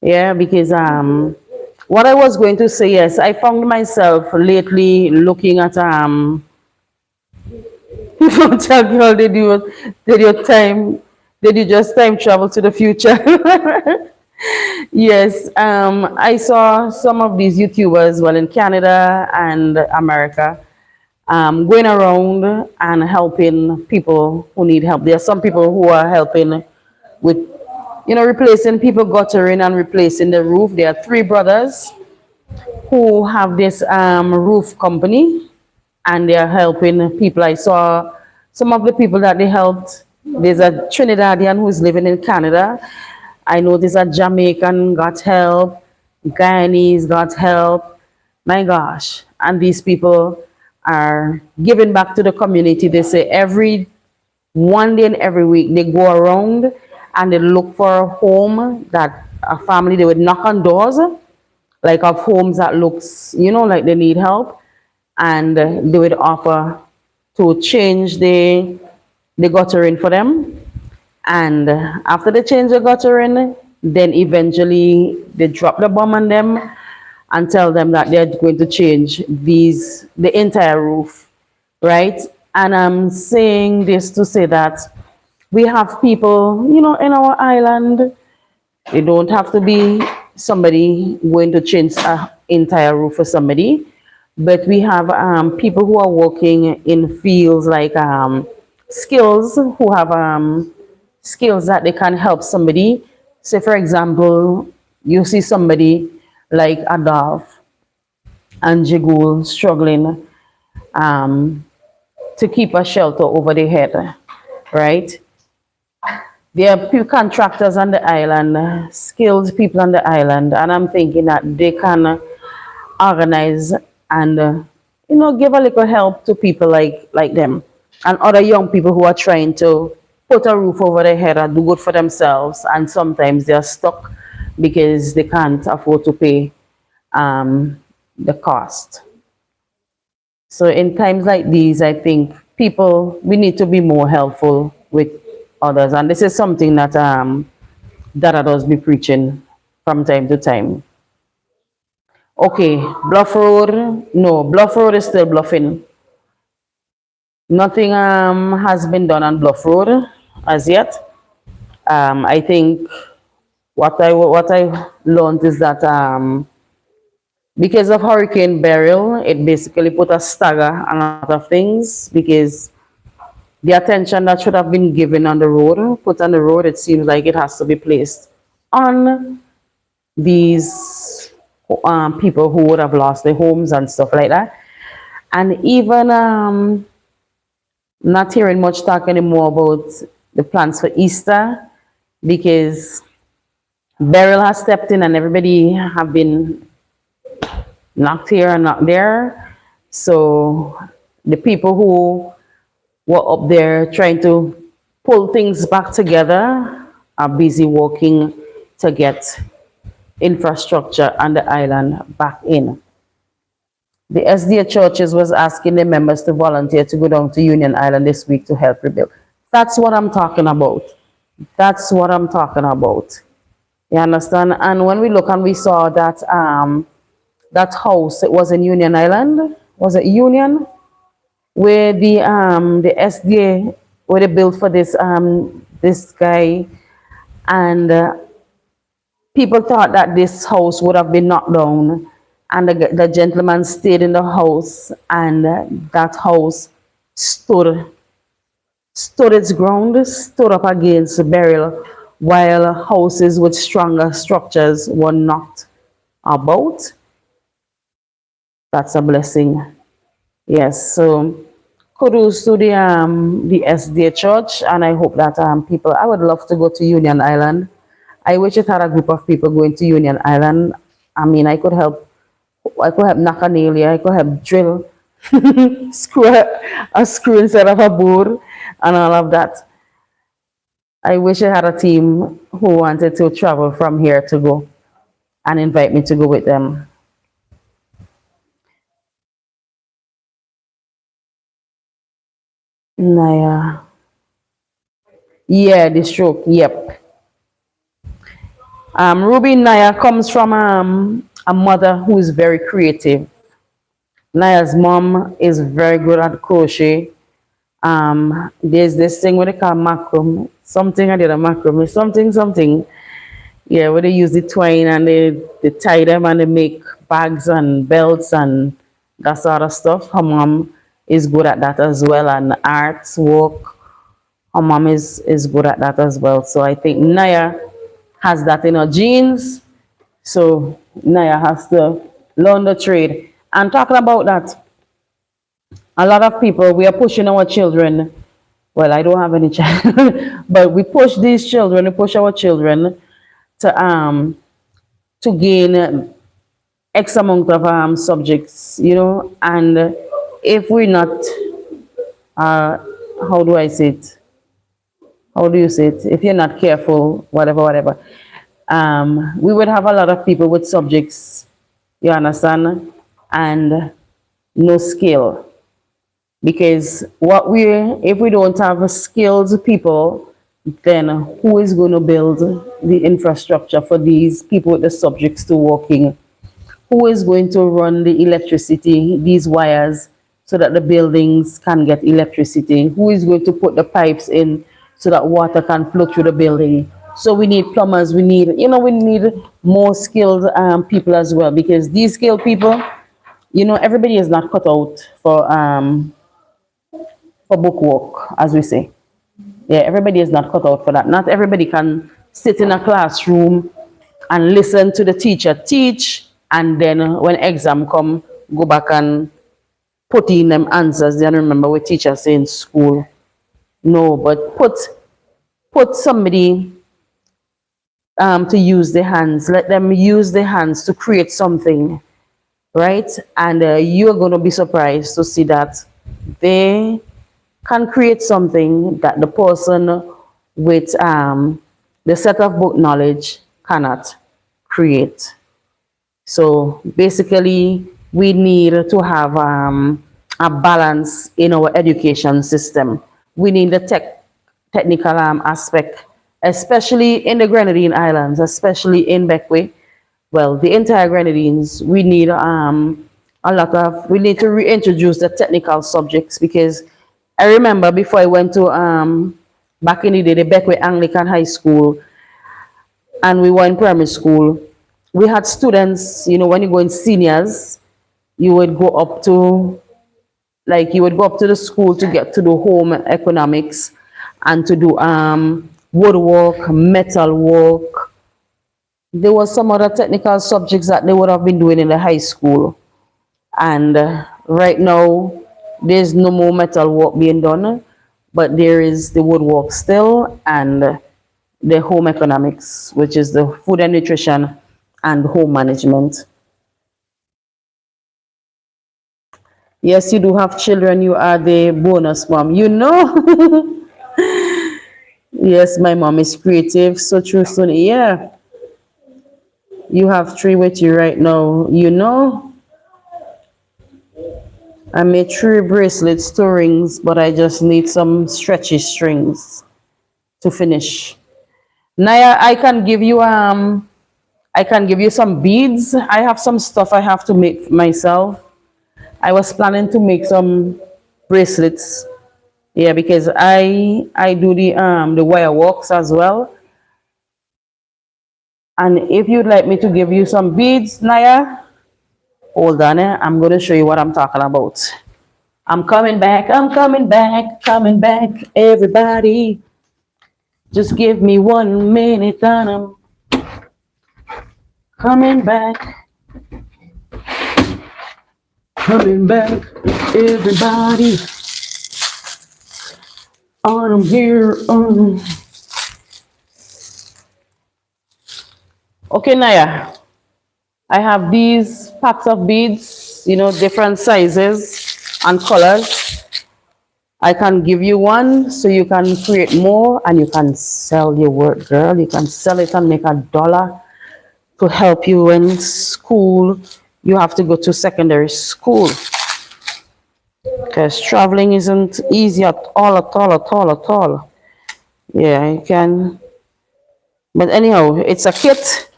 Yeah, because what I was going to say, yes, I found myself lately looking at people tell girl did you just time travel to the future? Yes, I saw some of these YouTubers, well, in Canada and America, going around and helping people who need help. There are some people who are helping with, replacing people guttering and replacing the roof. There are three brothers who have this roof company, and they are helping people. I saw some of the people that they helped. There's a Trinidadian who's living in Canada. I know there's a Jamaican got help, Guyanese got help. My gosh. And these people are giving back to the community. They say every one day and every week they go around and they look for a home that a family, they would knock on doors like of homes that looks, like they need help, and they would offer to change the guttering for them. And after they change the guttering, then eventually they drop the bomb on them and tell them that they're going to change the entire roof, right? And I'm saying this to say that we have people, in our island. It don't have to be somebody going to change an entire roof for somebody, but we have people who are working in fields like skills, who have skills that they can help somebody. Say, for example, you see somebody like Adolf and Jigul struggling um, to keep a shelter over their head, right? There are few contractors on the island, skilled people on the island, and I'm thinking that they can organize and give a little help to people like them and other young people who are trying to put a roof over their head and do good for themselves, and sometimes they're stuck because they can't afford to pay the cost. So in times like these, I think we need to be more helpful with others, and this is something that Dada does be preaching from time to time. Okay, Bluff Road. No, Bluff Road is still bluffing. Nothing has been done on Bluff Road as yet. I think what I learned is that because of Hurricane Beryl, it basically put a stagger on a lot of things, because the attention that should have been given on the road, put on the road, it seems like it has to be placed on these people who would have lost their homes and stuff like that. And even not hearing much talk anymore about the plans for Easter, because Beryl has stepped in and everybody have been knocked here and knocked there. So the people who were up there trying to pull things back together are busy working to get infrastructure on the island back in. The SDA churches was asking the members to volunteer to go down to Union Island this week to help rebuild. That's what I'm talking about. That's what I'm talking about. You understand? And when we look and we saw that that house, it was in Union Island. Was it Union? Where the SDA, where they built for this guy, and people thought that this house would have been knocked down, and the gentleman stayed in the house, and that house stood its ground, stood up against the burial, while houses with stronger structures were knocked about. That's a blessing. Yes, so kudos to the SDA church, and I hope that people. I would love to go to Union Island. I wish it had a group of people going to Union Island. I mean, I could help. I could help knock a nail here. I could help drill, screw a screw instead of a board, and all of that. I wish I had a team who wanted to travel from here to go and invite me to go with them. Naya. Yeah, the stroke. Yep. Ruby Naya comes from a mother who is very creative. Naya's mom is very good at crochet. There's this thing what they call macrame. Something I did a macrame. Something. Yeah, where they use the twine and they tie them and they make bags and belts and that sort of stuff. Her mom is good at that as well, and arts work. Her mom is good at that as well. So I think Naya has that in her genes. So Naya has to learn the trade. And talking about that, a lot of people, we are pushing our children Well, I don't have any child, but we push these children, we push our children to gain X amount of subjects, and if we're not, uh, how do I say it? How do you say it? If you're not careful, whatever, whatever, we would have a lot of people with subjects, you understand, and no skill. Because if we don't have skilled people, then who is going to build the infrastructure for these people with the subjects to working? Who is going to run the electricity, these wires, so that the buildings can get electricity? Who is going to put the pipes in so that water can flow through the building? So we need plumbers, we need more skilled people as well, because these skilled people, everybody is not cut out for book work, as we say. Yeah, everybody is not cut out for that. Not everybody can sit in a classroom and listen to the teacher teach, and then when exam come, go back and put in them answers. Then remember what teachers say in school. No, but put somebody to use their hands. Let them use their hands to create something, right? And you're going to be surprised to see that they can create something that the person with the set of book knowledge cannot create. So basically, we need to have a balance in our education system. We need the technical aspect, especially in the Grenadine Islands, especially in Bequia. Well, the entire Grenadines, we need to reintroduce the technical subjects, because I remember before I went to back in the day, the Bequia Anglican High School, and we were in primary school. We had students, when you go in seniors, you would go up to the school to get to do home economics and to do woodwork, metal work. There was some other technical subjects that they would have been doing in the high school. And right now, there's no more metal work being done, but there is the woodwork still, and the home economics, which is the food and nutrition and home management. Yes, you do have children. You are the bonus mom. Yes, my mom is creative. So true, Suni. Yeah, you have three with you right now. I made three bracelets, two rings, but I just need some stretchy strings to finish. Naya, I can give you some beads. I have some stuff I have to make myself. I was planning to make some bracelets. Yeah, because I do the wire works as well. And if you'd like me to give you some beads, Naya, hold on, I'm going to show you what I'm talking about. I'm coming back, coming back, everybody. Just give me 1 minute and I'm coming back, everybody. I'm here. Okay, Naya, I have these packs of beads, different sizes and colors. I can give you one so you can create more and you can sell your work, girl. You can sell it and make $1 to help you in school. You have to go to secondary school because traveling isn't easy at all, at all, at all, at all. Yeah, you can. But anyhow, it's a kit.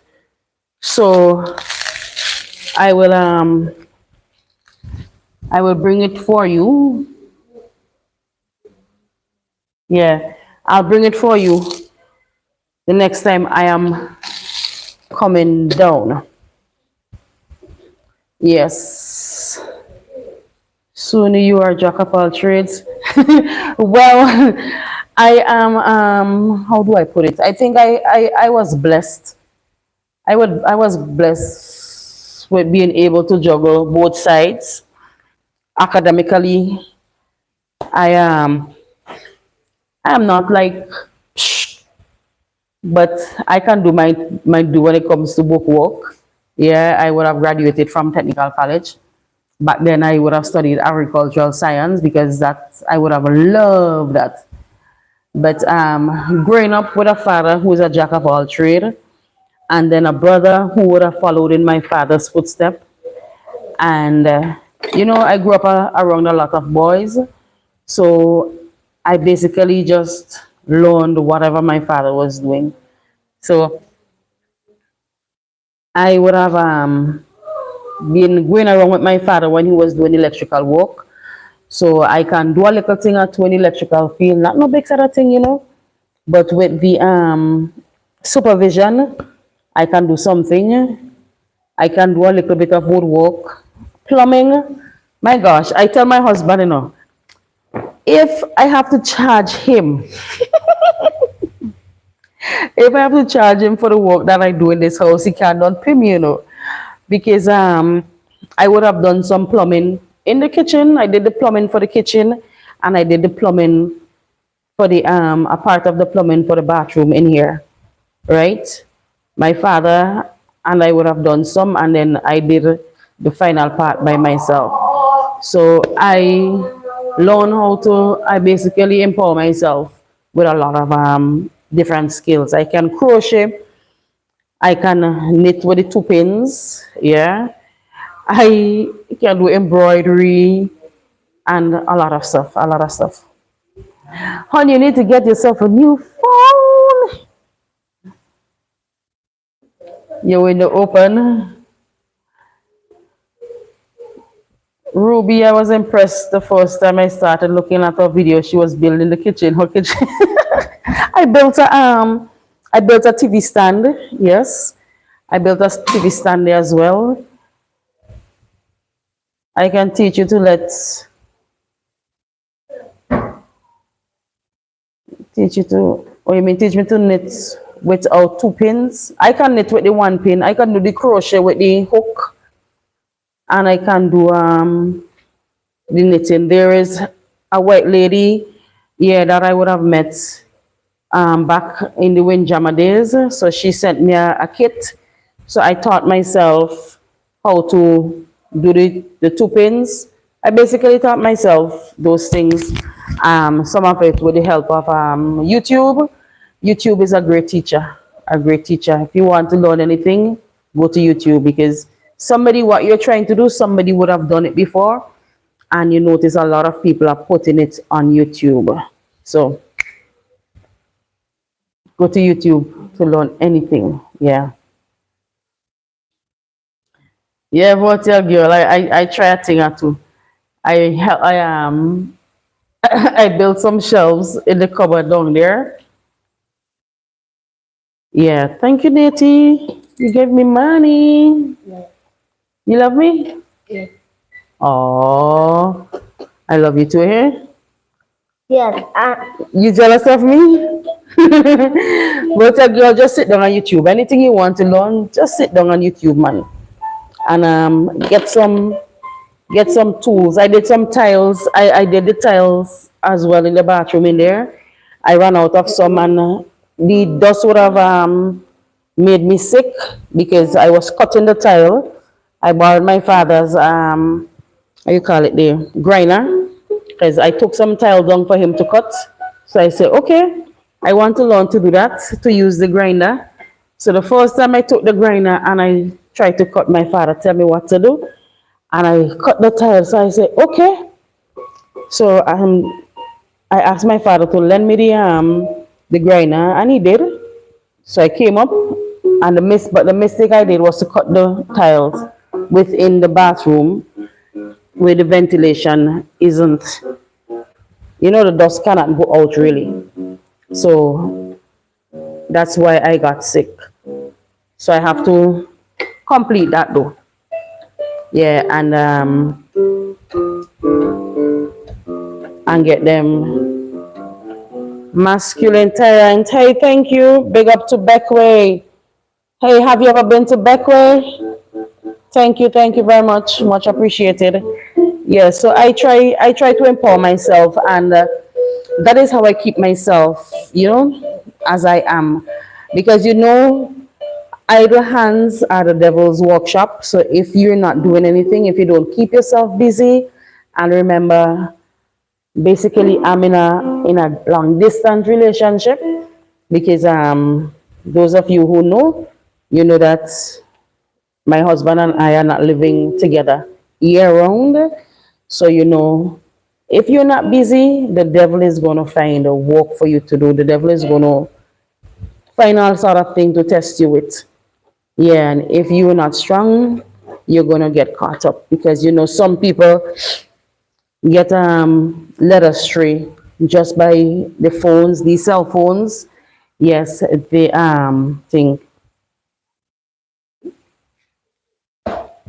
So I will bring it for you. Yeah, I'll bring it for you the next time I am coming down. Yes. Soon you are jack of all trades. Well, I am how do I put it? I think I was blessed. I was blessed with being able to juggle both sides. Academically, I I'm not like, psh, but I can do my do when it comes to book work. Yeah, I would have graduated from technical college. Back then, I would have studied agricultural science because that I would have loved that. But growing up with a father who is a jack of all trade, and then a brother who would have followed in my father's footsteps, and I grew up around a lot of boys, so I basically just learned whatever my father was doing. So I would have been going around with my father when he was doing electrical work. So I can do a little thing or two in electrical field, not no big sort of thing, but with the supervision, I can do something. I can do a little bit of woodwork, plumbing. My gosh, I tell my husband, if I have to charge him, if I have to charge him for the work that I do in this house, he cannot pay me, because I would have done some plumbing in the kitchen. I did the plumbing for the kitchen, and I did the plumbing for the a part of the plumbing for the bathroom in here, right? My father and I would have done some, and then I did the final part by myself. So I basically empower myself with a lot of different skills. I can crochet, I can knit with the two pins, yeah. I can do embroidery and a lot of stuff. Honey, you need to get yourself a new phone. You're in the open. Ruby, I was impressed the first time I started looking at her video. She was building the kitchen, her kitchen. I built a TV stand. Yes, I built a TV stand there as well. I can teach you to teach you to, or you mean teach me to knit without two pins? I can knit with the one pin. I can do the crochet with the hook, and I can do the knitting. There is a white lady, yeah, that I would have met back in the Windjammer days. So she sent me a kit. So I taught myself how to do the two pins. I basically taught myself those things. Some of it with the help of YouTube. YouTube is a great teacher, a great teacher. If you want to learn anything, go to YouTube, because somebody, what you're trying to do, somebody would have done it before, and you notice a lot of people are putting it on YouTube. So go to YouTube to learn anything. Yeah. Yeah, but yeah, girl, I try a thing or two. I I built some shelves in the cupboard down there. Yeah, thank you, Natty. You gave me money. You love me? Oh, I love you too, eh? Yes, You jealous of me? But girl, just sit down on YouTube. Anything you want to learn, just sit down on YouTube, man, and get some tools. I did some tiles. I did the tiles as well in the bathroom in there. I ran out of some, and the dust would have made me sick because I was cutting the tile. I borrowed my father's how you call it, the grinder, because I took some tile down for him to cut. So I said, okay, I want to learn to do that, to use the grinder. So the first time I took the grinder and I tried to cut, my father tell me what to do, and I cut the tile. So I said, okay. So I asked my father to lend me the grinder, and he did. So I came up, and but the mistake I did was to cut the tiles within the bathroom where the ventilation isn't. The dust cannot go out really. So that's why I got sick. So I have to complete that though. Yeah, and get them masculine tyrant. Hey, thank you. Big up to Beckway. Hey, have you ever been to Beckway? Thank you very much. Much appreciated. Yeah, so I try to empower myself, and that is how I keep myself, as I am. Because idle hands are the devil's workshop. So if you're not doing anything, if you don't keep yourself busy, and remember, basically I'm in a long distance relationship, because those of you who know, you know that my husband and I are not living together year round. So if you're not busy, the devil is going to find a work for you to do. The devil is going to find all sort of thing to test you with. Yeah, and if you're not strong, you're going to get caught up, because some people get led astray just by the phones, the cell phones. Yes, the thing.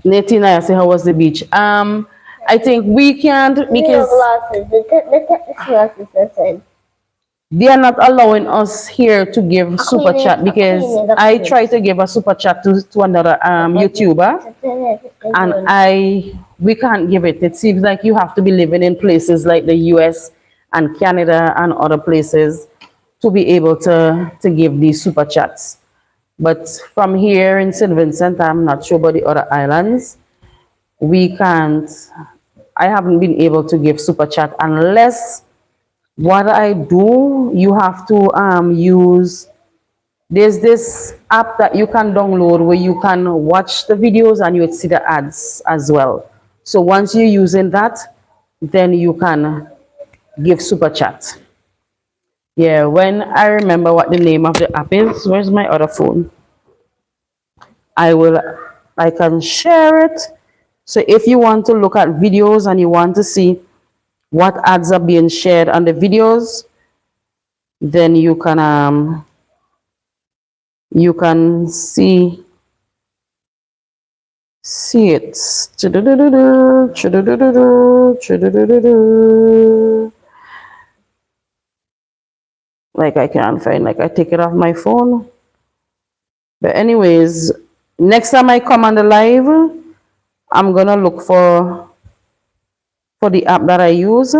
Natina, I say, how was the beach? I think we can't, because glasses. The glasses outside. they are not allowing us here to give super chat, because I try to give a super chat to another YouTuber, and we can't give it. It seems like you have to be living in places like the US and Canada and other places to be able to give these super chats. But from here in St. Vincent, I'm not sure about the other islands. We can't. I haven't been able to give super chat unless what I do, you have to use. There's this app that you can download where you can watch the videos and you would see the ads as well. So once you're using that, then you can give super chat. Yeah, when I remember what the name of the app is, where's my other phone? I will, I can share it. So if you want to look at videos and you want to see what ads are being shared on the videos, then you can see it. Like I can't find, like I take it off my phone. But anyways, next time I come on the live, I'm gonna look for the app that I use,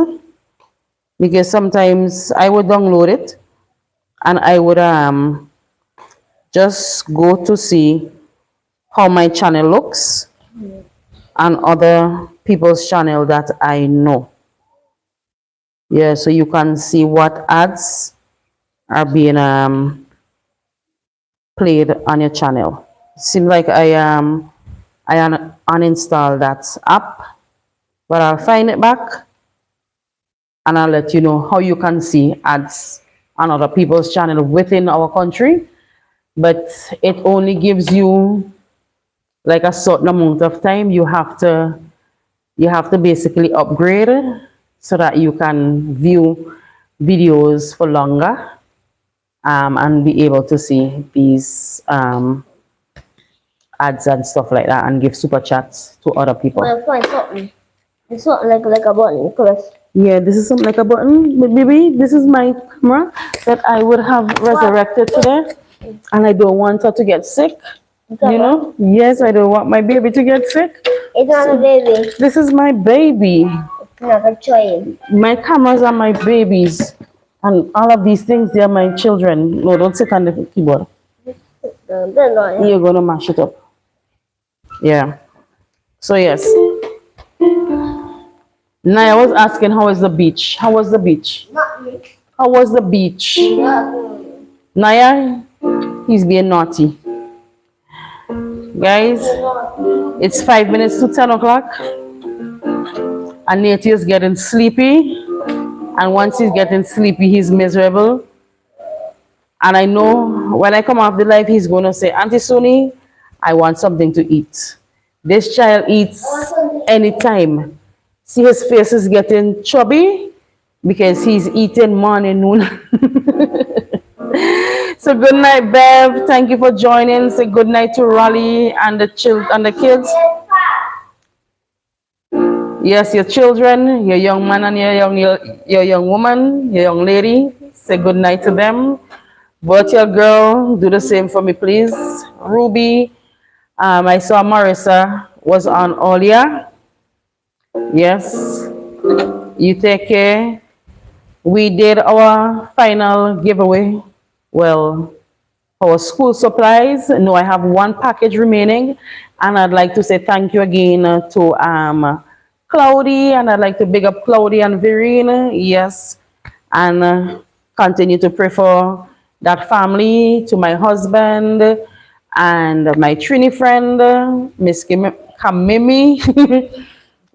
because sometimes I would download it and I would just go to see how my channel looks and other people's channel that I know. Yeah, so you can see what ads are being played on your channel. Seems like I uninstalled that app, but I'll find it back and I'll let you know how you can see ads on other people's channel within our country. But it only gives you like a certain amount of time. You have to basically upgrade so that you can view videos for longer, and be able to see these ads and stuff like that, and give super chats to other people. I'll find something. It's not like a button, Chris. Yeah, this is something like a button. But baby, this is my camera that I would have resurrected today, and I don't want her to get sick. Yes, I don't want my baby to get sick. It's not a baby. This is my baby. It's not a child. My cameras are my babies, and all of these things, they are my children. No, don't sit on the keyboard. They're not. You're gonna mash it up. Yeah. So yes. Naya was asking, how is the beach? How was the beach? Not me. How was the beach? Not me. Naya, he's being naughty. Guys, it's 5 minutes to 10 o'clock. And Nate is getting sleepy. And once he's getting sleepy, he's miserable. And I know when I come off the live, he's going to say, Auntie Suni, I want something to eat. This child eats anytime. See, his face is getting chubby because he's eating morning, noon. So good night, Bev. Thank you for joining. Say good night to Raleigh and the kids. Yes, your children, your young man and your young woman, your young lady. Say good night to them. Virtual girl, do the same for me, please. Ruby, I saw Marissa was on earlier. Yes, you take care. we did our final giveaway. Well, our school supplies. No, I have one package remaining, and I'd like to say thank you again to Cloudy, and I'd like to big up Cloudy and Verena. Yes, and continue to pray for that family, to my husband and my Trini friend, Miss Kamimi.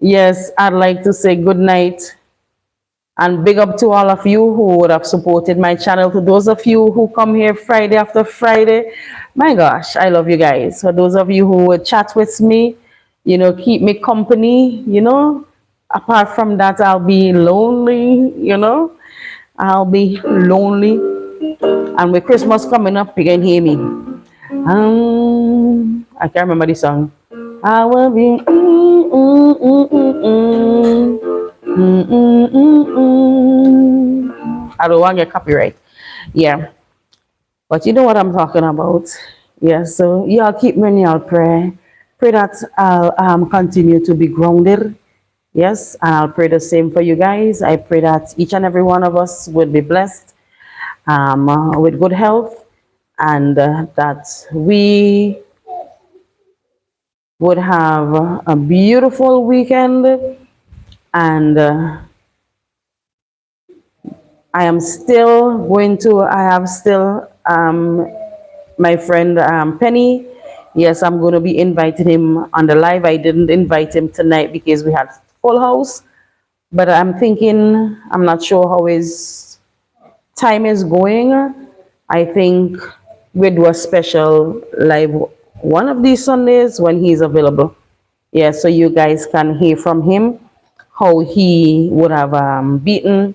Yes, I'd like to say good night and big up to all of you who would have supported my channel. To those of you who come here Friday after Friday, my gosh, I love you guys. For those of you who would chat with me, keep me company, apart from that, I'll be lonely, I'll be lonely. And with Christmas coming up, you can hear me. I can't remember the song. I will be. I don't want to get copyright. Yeah, but you know what I'm talking about. Yeah, so y'all keep me in your prayer. Pray that I'll continue to be grounded. Yes, and I'll pray the same for you guys. I pray that each and every one of us would be blessed with good health, and that we would have a beautiful weekend. And I have still my friend Penny. Yes, I'm going to be inviting him on the live. I didn't invite him tonight because we had full house, but I'm thinking, I'm not sure how his time is going. I think we do a special live one of these Sundays when he's available. Yeah, so you guys can hear from him how he would have beaten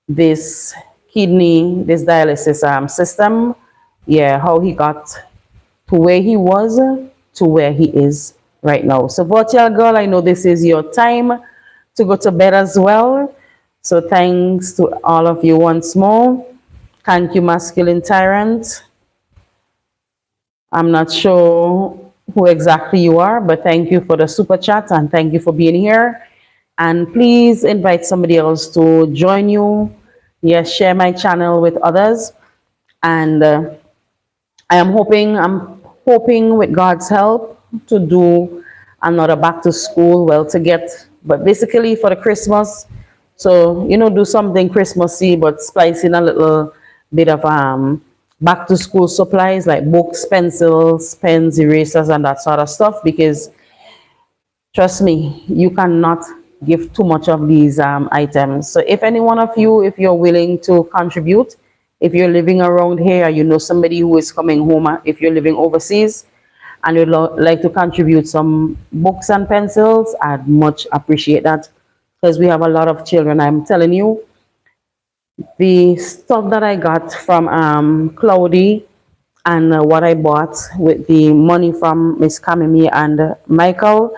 this this dialysis system. Yeah, how he got to where he was to where he is right now. So, virtual girl, I know this is your time to go to bed as well. So, thanks to all of you once more. Thank you, masculine tyrant. I'm not sure who exactly you are, but thank you for the super chat and thank you for being here. And please invite somebody else to join you. Yes, share my channel with others. And I'm hoping with God's help to do another back to school, well, but basically for the Christmas. So, do something Christmassy, but splice in a little bit of back to school supplies like books, pencils, pens, erasers, and that sort of stuff, because trust me, you cannot give too much of these items. So if any one of you, if you're willing to contribute, if you're living around here, you know somebody who is coming home, if you're living overseas, and you'd like to contribute some books and pencils, I'd much appreciate that, because we have a lot of children. I'm telling you, the stuff that I got from Cloudy and what I bought with the money from Miss Kamimi and Michael,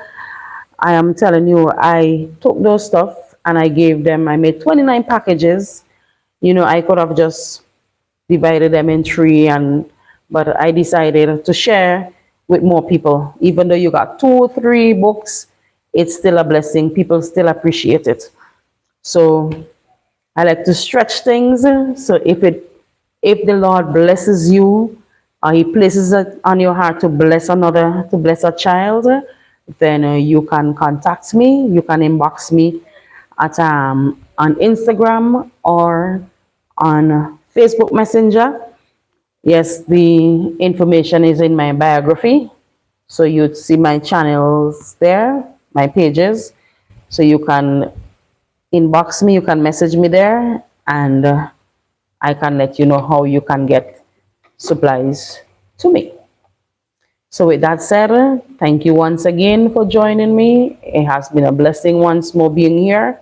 I am telling you, I took those stuff and I gave them, I made 29 packages. I could have just divided them in three, but I decided to share with more people. Even though you got 2 or 3 books, it's still a blessing. People still appreciate it. So I like to stretch things. So if the Lord blesses you, or He places it on your heart to bless to bless a child, then you can contact me. You can inbox me at on Instagram or on Facebook Messenger. Yes, the information is in my biography. So you'd see my channels there, my pages. So you can inbox me, you can message me there, and I can let you know how you can get supplies to me. So with that said, thank you once again for joining me. It has been a blessing once more being here.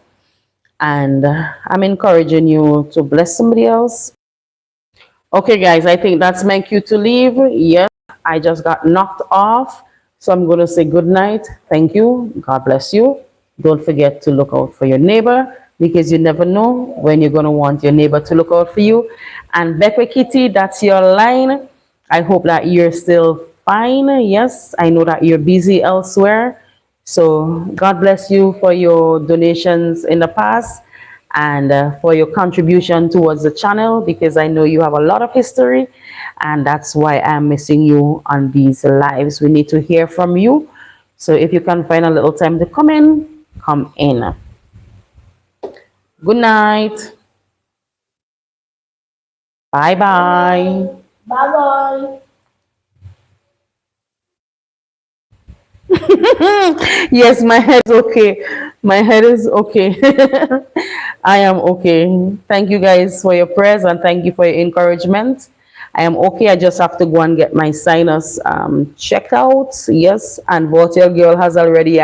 And I'm encouraging you to bless somebody else. Okay, guys, I think that's my cue to leave. Yes, I just got knocked off. So I'm going to say good night. Thank you. God bless you. Don't forget to look out for your neighbor, because you never know when you're going to want your neighbor to look out for you. And Beckway Kitty, that's your line. I hope that you're still fine. Yes, I know that you're busy elsewhere. So God bless you for your donations in the past. and for your contribution towards the channel, because I know you have a lot of history, and that's why I'm missing you on these lives. We need to hear from you. So if you can find a little time to come in, come in. Good night. Bye bye. Bye bye. Yes, my head's okay. My head is okay. I am okay. Thank you guys for your prayers and thank you for your encouragement. I am okay. I just have to go and get my sinus checked out. Yes, and Voltaire Girl has already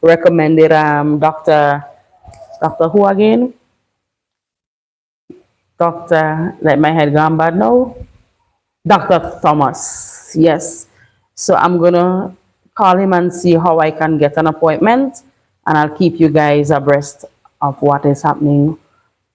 recommended Doctor who again? Doctor, let my head gone bad now. Dr. Thomas, yes. So I'm gonna call him and see how I can get an appointment, and I'll keep you guys abreast of what is happening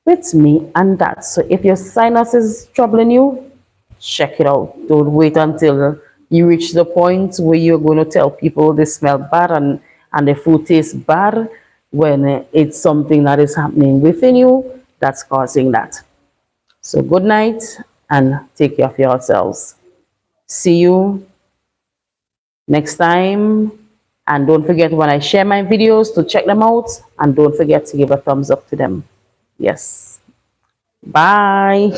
with me and that. So if your sinus is troubling you, check it out. Don't wait until you reach the point where you're going to tell people they smell bad and the food tastes bad when it's something that is happening within you that's causing that. So good night and take care of yourselves. See you next time. And don't forget when I share my videos to check them out. And don't forget to give a thumbs up to them. Yes. Bye.